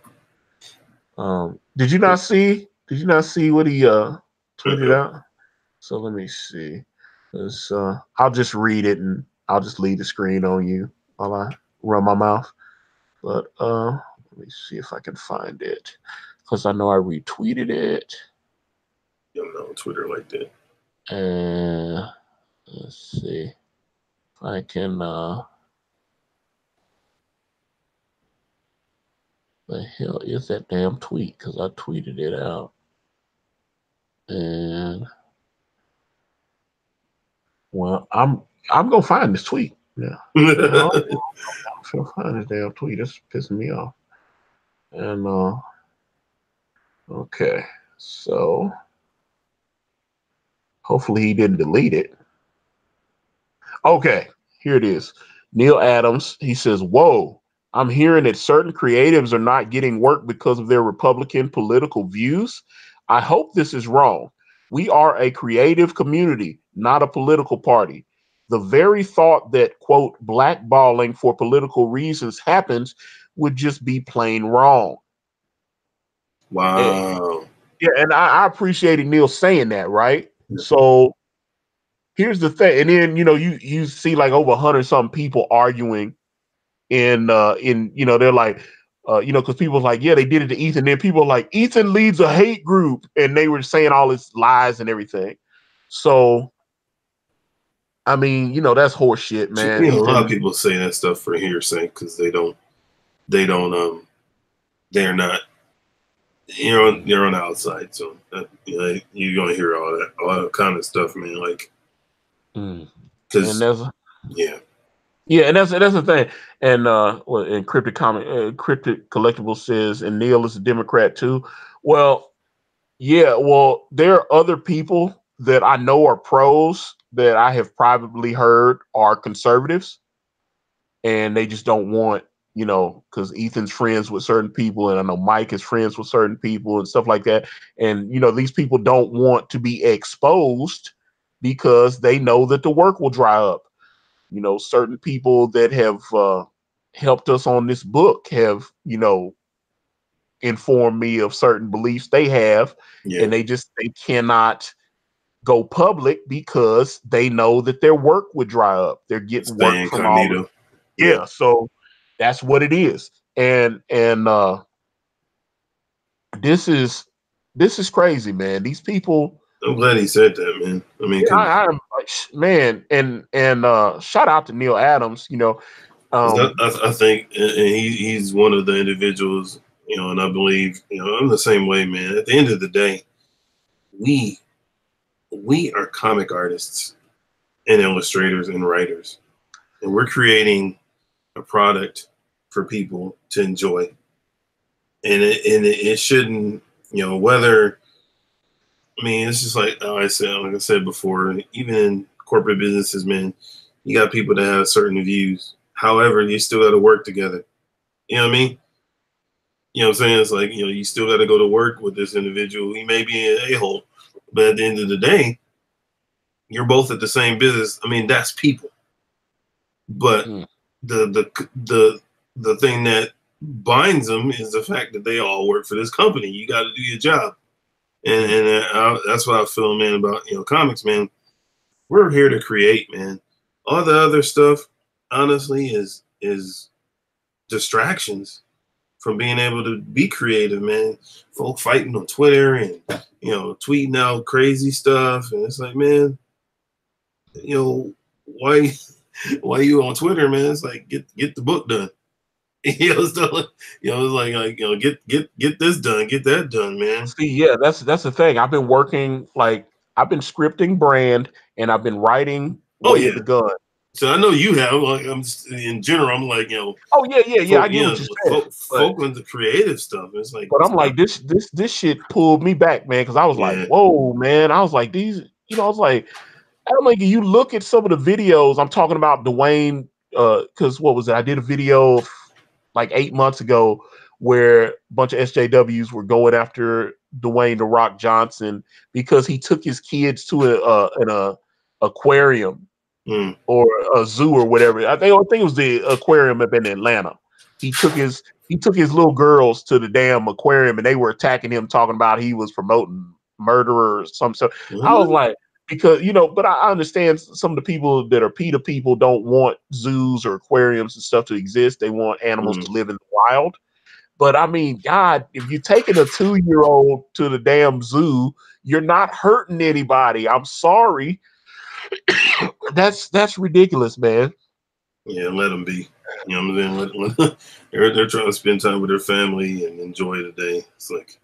Did you not see? Did you not see what he tweeted out? So let me see. I'll just read it and I'll just leave the screen on you while I run my mouth. But let me see if I can find it because I know I retweeted it. I'm not on Twitter like that. And let's see if I can. The hell is that damn tweet? Because I tweeted it out. And well, I'm gonna find this tweet. Yeah, I'm gonna find this damn tweet. It's pissing me off. And okay, so hopefully he didn't delete it. Okay, here it is. Neil Adams. He says, "Whoa, I'm hearing that certain creatives are not getting work because of their Republican political views. I hope this is wrong. We are a creative community, not a political party. The very thought that, quote, blackballing for political reasons happens would just be plain wrong." And, Wow. yeah, and I appreciated Neil saying that, right? So here's the thing, and then you see like over 100 something people arguing in they're like because people like, yeah, they did it to Ethan. Then people are like, Ethan leads a hate group, and they were saying all this lies and everything. So I mean, that's horse shit, man. A lot of Ethan, people say that stuff for hearsay because they're not, you're on the outside, so you're gonna hear all that kind of stuff, man. Like, because yeah, and that's the thing. And Cryptic Collectible says, and Neil is a Democrat too. Well, yeah, well, there are other people that I know are pros that I have privately heard are conservatives, and they just don't want, because Ethan's friends with certain people, and I know Mike is friends with certain people and stuff like that. And these people don't want to be exposed because they know that the work will dry up. Certain people that have helped us on this book have, informed me of certain beliefs they have, and they cannot go public because they know that their work would dry up. They're getting work from all. Yeah, so that's what it is. And this is crazy, man. These people. I'm glad he said that, man. I mean, I'm man, and shout out to Neil Adams. I think, and he's one of the individuals, and I believe, I'm the same way, man. At the end of the day, we are comic artists and illustrators and writers, and we're creating a product for people to enjoy, and it shouldn't, whether. I mean, it's just like I said before, even in corporate businesses, man, you got people that have certain views. However, you still got to work together. You know what I mean? You know what I'm saying? It's like, you still got to go to work with this individual. He may be an a-hole, but at the end of the day, you're both at the same business. I mean, that's people. But the thing that binds them is the fact that they all work for this company. You got to do your job. And that's what I feel, man, about, comics, man. We're here to create, man. All the other stuff, honestly, is distractions from being able to be creative, man. Folk fighting on Twitter and, tweeting out crazy stuff. And it's like, man, why you on Twitter, man? It's like, get the book done. It's like get this done, get that done, man. See, yeah, that's the thing. I've been working, like, I've been scripting Brand, and I've been writing Way of the Gun. So I know you have. Like, I'm just in general. I'm like, Oh yeah. I get what you said, but folk on the creative stuff. It's like, I'm like this shit pulled me back, man, because I was like, whoa, man. I was like these, I was like, I don't like you look at some of the videos. I'm talking about Dwayne, because what was it? I did a video like 8 months ago where a bunch of SJWs were going after Dwayne The Rock Johnson because he took his kids to an aquarium or a zoo or whatever. I think it was the aquarium up in Atlanta. He took his little girls to the damn aquarium and they were attacking him, talking about he was promoting murder or some stuff. I was like, because but I understand some of the people that are PETA people don't want zoos or aquariums and stuff to exist. They want animals to live in the wild. But I mean, God, if you're taking a 2-year-old to the damn zoo, you're not hurting anybody. I'm sorry. That's ridiculous, man. Yeah, let them be. You know what I'm saying? They're trying to spend time with their family and enjoy the day. It's like,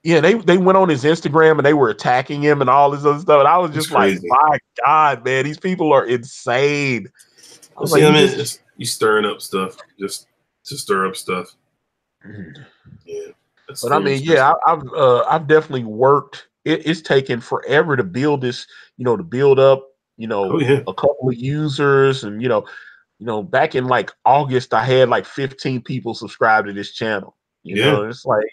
yeah, they went on his Instagram and they were attacking him and all this other stuff. And I was just like, my God, man, these people are insane. I was you stirring up stuff just to stir up stuff. Yeah, but I mean, yeah, I've definitely worked. It's taken forever to build this, to build up, a couple of users, and back in like August, I had like 15 people subscribe to this channel. It's like,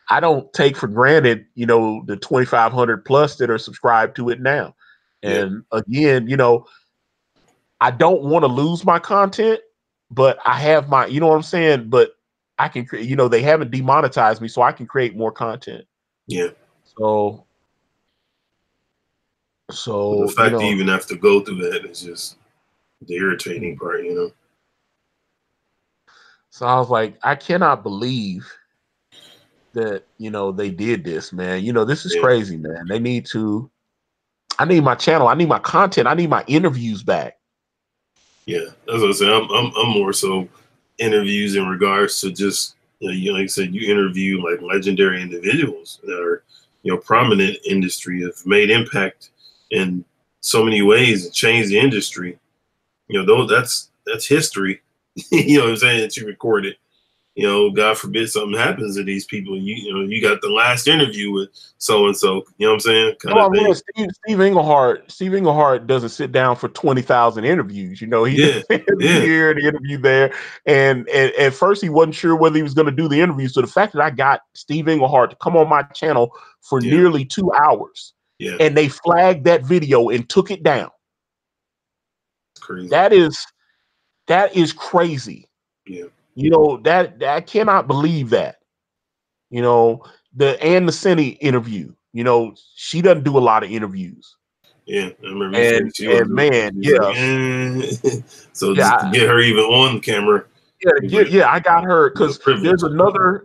I don't take for granted, the 2,500 plus that are subscribed to it now. And again, I don't want to lose my content, but I have my, you know what I'm saying? But I can create, they haven't demonetized me, so I can create more content. Yeah. So the fact you even have to go through that is just the irritating part, So I was like, I cannot believe that, they did this, man. This is crazy, man. I need my channel. I need my content. I need my interviews back. Yeah. As I said, I'm more so interviews in regards to just, like I said, you interview like legendary individuals that are, prominent industry, have made impact in so many ways and changed the industry. That's history. You know what I'm saying? That you recorded. God forbid something happens to these people. You got the last interview with so and so. You know what I'm saying? Steve Englehart doesn't sit down for 20,000 interviews. He does here, the interview there, and at first he wasn't sure whether he was going to do the interview. So the fact that I got Steve Englehart to come on my channel for nearly 2 hours, and they flagged that video and took it down. Crazy. That is crazy. Yeah. That I cannot believe that. The Ann Nacini interview, she doesn't do a lot of interviews. Yeah, I remember and man, so just to get her even on camera. I got her because there's another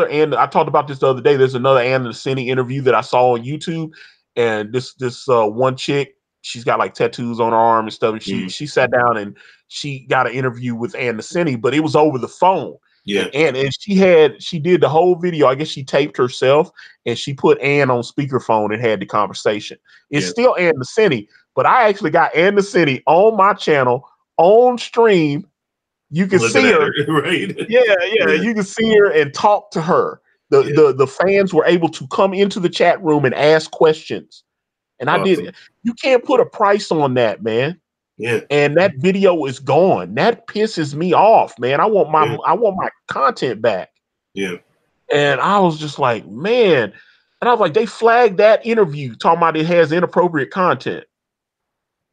and I talked about this the other day. There's another Ann Nacini interview that I saw on YouTube, and this one chick, she's got like tattoos on her arm and stuff. And she sat down and she got an interview with Ann Nacini, but it was over the phone. Yeah. And she did the whole video. I guess she taped herself and she put Ann on speakerphone and had the conversation. It's still Ann Nacini, but I actually got Ann Nacini on my channel on stream. You can see her. Right. Yeah. You can see her and talk to her. The fans were able to come into the chat room and ask questions. And I did. You can't put a price on that, man. Yeah. And that video is gone. That pisses me off, man. I want my content back. Yeah. And I was just like, man. And I was like, they flagged that interview talking about it has inappropriate content.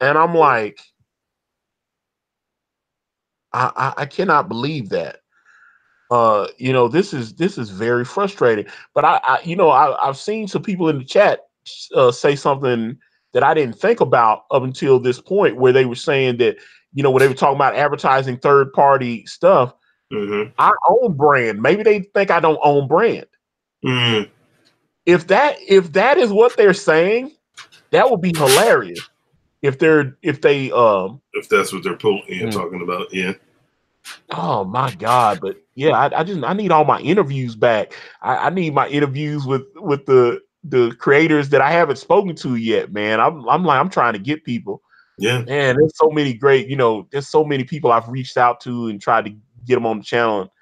And I'm like, I cannot believe that. This is very frustrating. But I've seen some people in the chat say something that I didn't think about up until this point, where they were saying that, when they were talking about advertising third party stuff, I own brand. Maybe they think I don't own brand. If that is what they're saying, that would be hilarious. If that's what they're talking about, yeah. Oh my God! But yeah, I need all my interviews back. I need my interviews with the creators that I haven't spoken to yet, man. I'm trying to get people. Yeah. Man, there's so many great, there's so many people I've reached out to and tried to get them on the channel.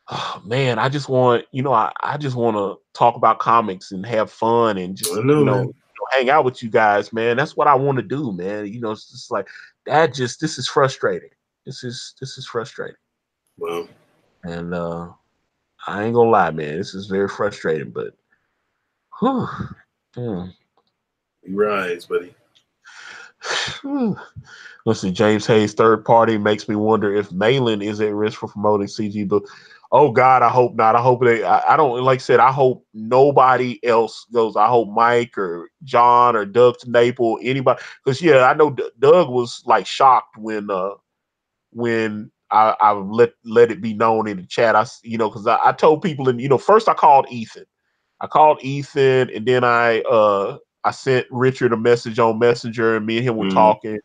Oh, man, I just want, I just want to talk about comics and have fun and just, I know, man. hang out with you guys, man. That's what I want to do, man. It's just like this is frustrating. This is frustrating. Well, And I ain't gonna lie, man. This is very frustrating, but whew, you rise, buddy. Listen, James Hayes, third party makes me wonder if Malin is at risk for promoting CG book. Oh God, I hope not. I hope I don't, like I said, I hope nobody else goes. I hope Mike or John or Doug Naple, anybody, because I know Doug was like shocked when I let it be known in the chat. Because I told people, and first I called Ethan. And then I sent Richard a message on Messenger, and me and him were talking.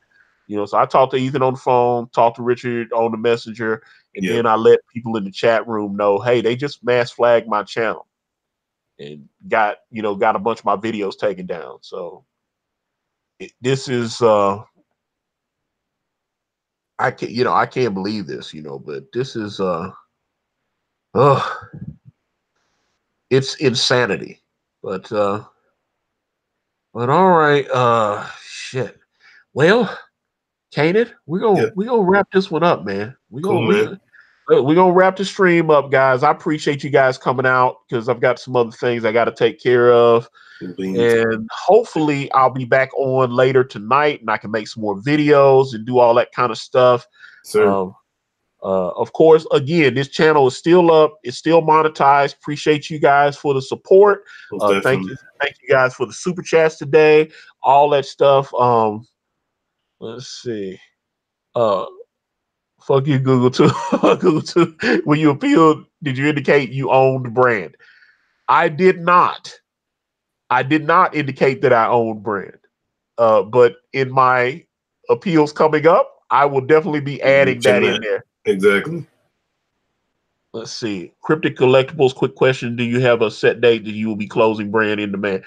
So I talked to Ethan on the phone, talked to Richard on the Messenger, and then I let people in the chat room know, hey, they just mass flagged my channel and got a bunch of my videos taken down. So this is I can't believe this, but this is it's insanity. But all right, shit. Well, Caanan, we're gonna wrap this one up, man. We're gonna wrap the stream up, guys. I appreciate you guys coming out because I've got some other things I got to take care of. And hopefully I'll be back on later tonight and I can make some more videos and do all that kind of stuff. Of course, again, this channel is still up. It's still monetized. Appreciate you guys for the support. Thank you guys for the super chats today. All that stuff. Let's see. Fuck you, Google too. Google too. When you appealed, did you indicate you owned the brand? I did not. I did not indicate that I owned brand. But in my appeals coming up, I will definitely be adding that in there. Exactly. Let's see. Cryptic Collectibles, quick question. Do you have a set date that you will be closing brand in demand?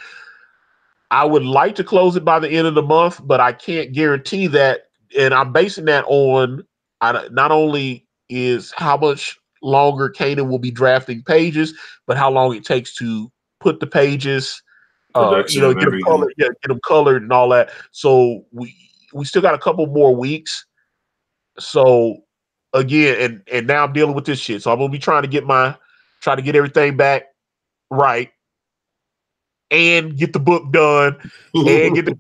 I would like to close it by the end of the month, but I can't guarantee that. And I'm basing that on not only is how much longer Caanan will be drafting pages, but how long it takes to put the pages, get them colored and all that. So we still got a couple more weeks. So again, and now I'm dealing with this shit. So I'm gonna be trying to get everything back right and get the book done and get the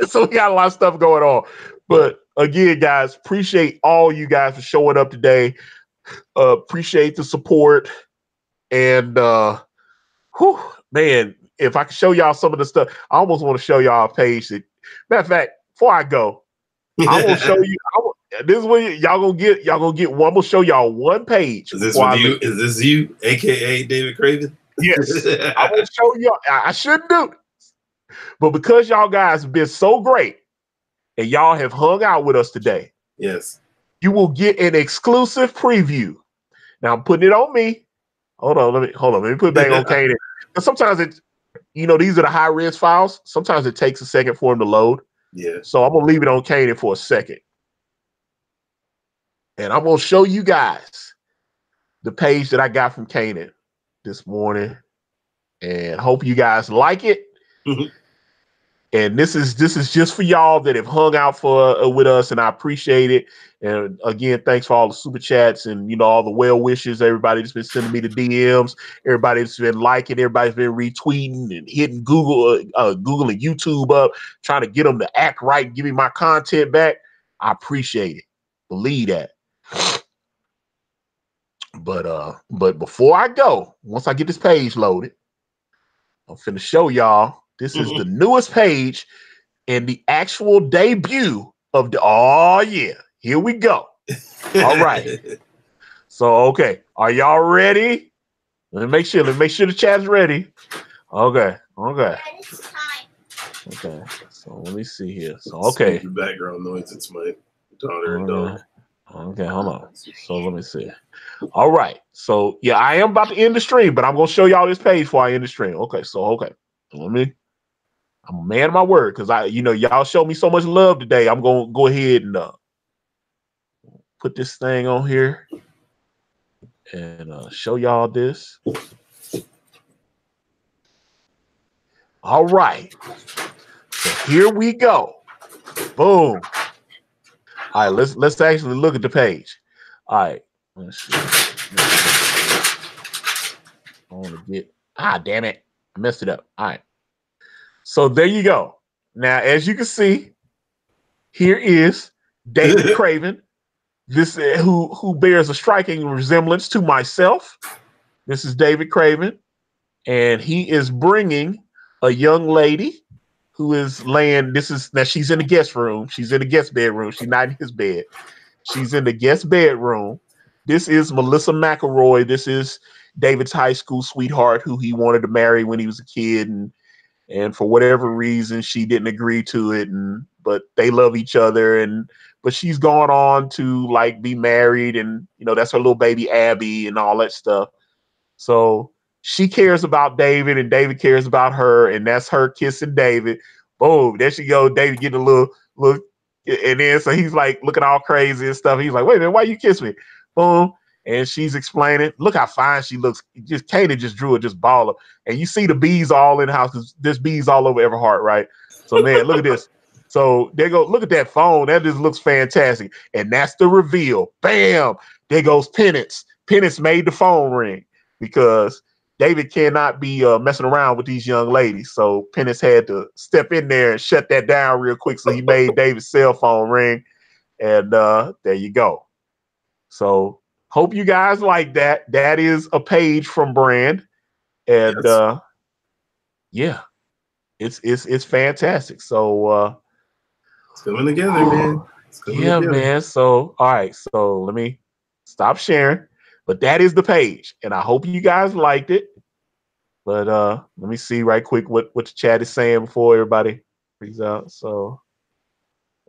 so we got a lot of stuff going on. But again, guys, appreciate all you guys for showing up today. Appreciate the support. And man, if I could show y'all some of the stuff, I almost want to show y'all a page that, matter of fact, before I go, I will show you. This is what y'all gonna get. Y'all gonna get one. I'm gonna show y'all one page. Is this with you? Is this you, aka David Craven? Yes, I will show y'all. I shouldn't do this, but because y'all guys have been so great and y'all have hung out with us today, yes, you will get an exclusive preview. Now I'm putting it on me. Hold on, let me put it back on Caanan. But sometimes it's, these are the high res files. Sometimes it takes a second for them to load. Yeah. So I'm gonna leave it on Caanan for a second. And I'm gonna show you guys the page that I got from Caanan this morning. And hope you guys like it. And this is just for y'all that have hung out with us, and I appreciate it. And again, thanks for all the super chats and all the well wishes. Everybody that's been sending me the DMs, everybody that's been liking, everybody's been retweeting and hitting Google and YouTube up, trying to get them to act right and give me my content back. I appreciate it. Believe that. But before I go, once I get this page loaded, I'm finna show y'all. This is the newest page and the actual debut of here we go. All right. So, okay. Are y'all ready? Let me make sure the chat's ready. Okay. Okay. So let me see here. So, okay. The background noise. It's my daughter and dog. Okay, hold on. So let me see. All right. So yeah, I am about to end the stream, but I'm gonna show y'all this page before I end the stream. Okay. So okay. I'm a man of my word because y'all showed me so much love today. I'm gonna go ahead and put this thing on here and show y'all this. All right. So here we go. Boom. All right, let's actually look at the page. All right. Let's see. I want to get damn it. I messed it up. All right. So there you go. Now, as you can see, here is David Craven. This who bears a striking resemblance to myself. This is David Craven, and he is bringing a young lady who is laying. Now she's in the guest room. She's in the guest bedroom. She's not in his bed. She's in the guest bedroom. This is Melissa McElroy. This is David's high school sweetheart who he wanted to marry when he was a kid, and for whatever reason she didn't agree to it, but they love each other, but she's gone on to like be married, and that's her little baby Abby and all that stuff. So she cares about David and David cares about her, and that's her kissing David. Boom, there she go. David getting a little, and then so he's like looking all crazy and stuff. He's like, wait a minute, why you kiss me? Boom. And she's explaining, look how fine she looks. Caanan just drew it, just baller. And you see the bees all in the house because there's bees all over Everhart, right? So man, look at this. So there go, look at that phone. That just looks fantastic. And that's the reveal. Bam! There goes Penance. Penance made the phone ring because David cannot be messing around with these young ladies. So Penance had to step in there and shut that down real quick. So he made David's cell phone ring. And there you go. So hope you guys like that. That is a page from Brand. And yeah, it's fantastic. So it's coming together, man. Yeah, man. So all right, so let me stop sharing. But that is the page, and I hope you guys liked it. But let me see right quick what the chat is saying before everybody freaks out. So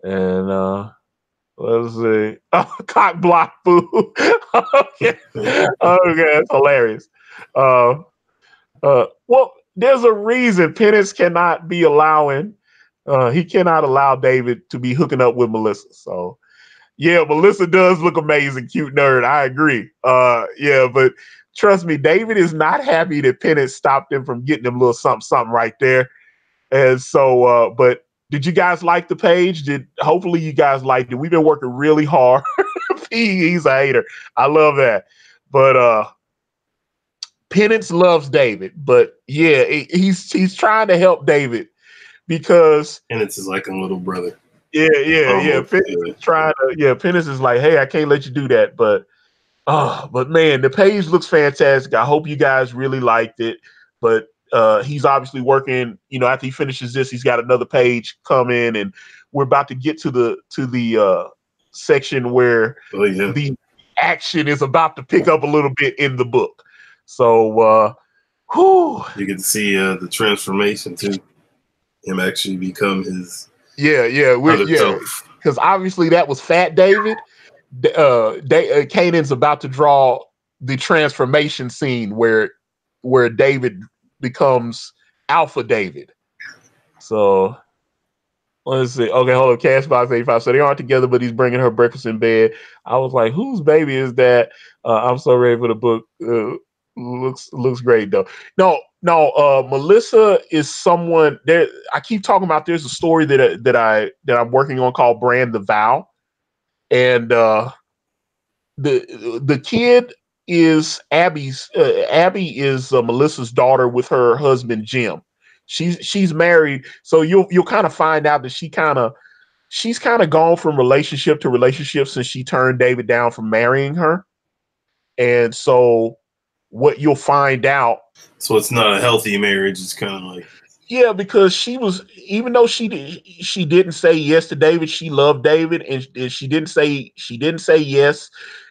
and let's see. Oh, cock block food. Okay. Okay, that's hilarious. Well, there's a reason Penance cannot be allowing he cannot allow David to be hooking up with Melissa. So yeah, Melissa does look amazing, cute nerd. I agree. Yeah, but trust me, David is not happy that Penance stopped him from getting him a little something right there. And so, but did you guys like the page? Hopefully you guys liked it. We've been working really hard. He's a hater. I love that. But Penance loves David. But yeah, he's trying to help David because Penance is like a little brother. Yeah. Penance is trying to. Yeah, Penance is like, hey, I can't let you do that. But man, the page looks fantastic. I hope you guys really liked it. But he's obviously working. After he finishes this, he's got another page coming, and we're about to get to the section where the action is about to pick up a little bit in the book. So, you get to see the transformation too. Him actually become his because obviously that was Fat David. Canaan's about to draw the transformation scene where David becomes Alpha David. So let's see. Okay, hold on. Cashbox 85. So they aren't together, but he's bringing her breakfast in bed. I was like, whose baby is that? I'm so ready for the book. Looks great though. No. Melissa is someone there. I keep talking about. There's a story that I'm working on called Brand the Vow, and the kid is Abby's. Abby is Melissa's daughter with her husband Jim. She's married, so you'll kind of find out that she's kind of gone from relationship to relationship since she turned David down from marrying her, and so what you'll find out. So it's not a healthy marriage. It's kind of like. Yeah, because she was, even though she didn't say yes to David, she loved David, and she didn't say yes.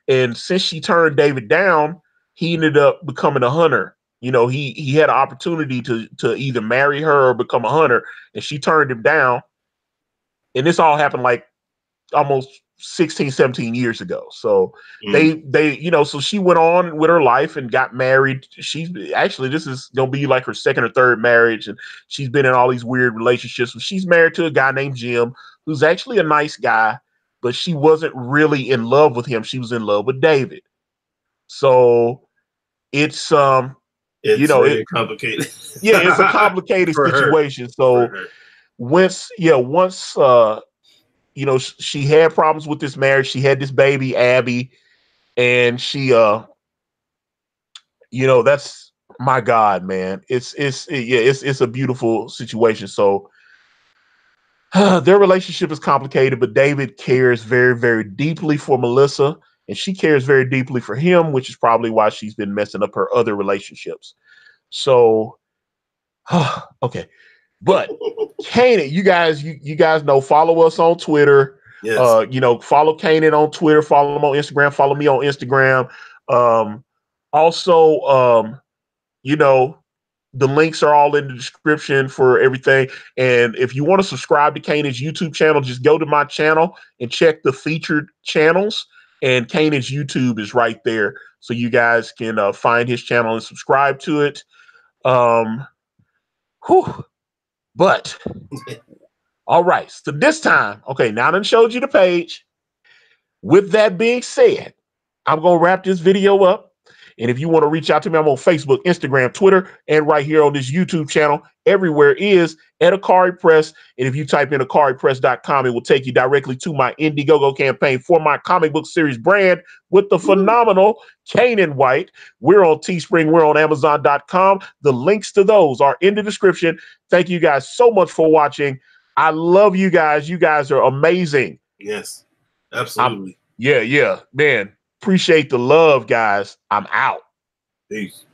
And since she turned David down, he ended up becoming a hunter. He had an opportunity to either marry her or become a hunter, and she turned him down. And this all happened like almost 16, 17 years ago. So they, so she went on with her life and got married. She's actually, this is going to be like her second or third marriage. And she's been in all these weird relationships. She's married to a guy named Jim, who's actually a nice guy, but she wasn't really in love with him. She was in love with David. So it's very complicated. Yeah, it's a complicated situation. So once she had problems with this marriage, she had this baby, Abby, and she that's, my God, man. It's a beautiful situation. So their relationship is complicated, but David cares very, very deeply for Melissa, and she cares very deeply for him, which is probably why she's been messing up her other relationships. So, okay. But Caanan, you guys know, follow us on Twitter. Yes. Follow Caanan on Twitter, follow him on Instagram, follow me on Instagram. Also, the links are all in the description for everything. And if you want to subscribe to Caanan's YouTube channel, just go to my channel and check the featured channels. And Caanan's YouTube is right there. So you guys can find his channel and subscribe to it. But all right. So this time, okay, now I done showed you the page. With that being said, I'm going to wrap this video up. And if you want to reach out to me, I'm on Facebook, Instagram, Twitter, and right here on this YouTube channel. Everywhere is at Akari Press. And if you type in akaripress.com, it will take you directly to my Indiegogo campaign for my comic book series brand with the phenomenal Caanan White. We're on Teespring. We're on Amazon.com. The links to those are in the description. Thank you guys so much for watching. I love you guys. You guys are amazing. Yes, absolutely. Yeah, man. Appreciate the love, guys. I'm out. Peace.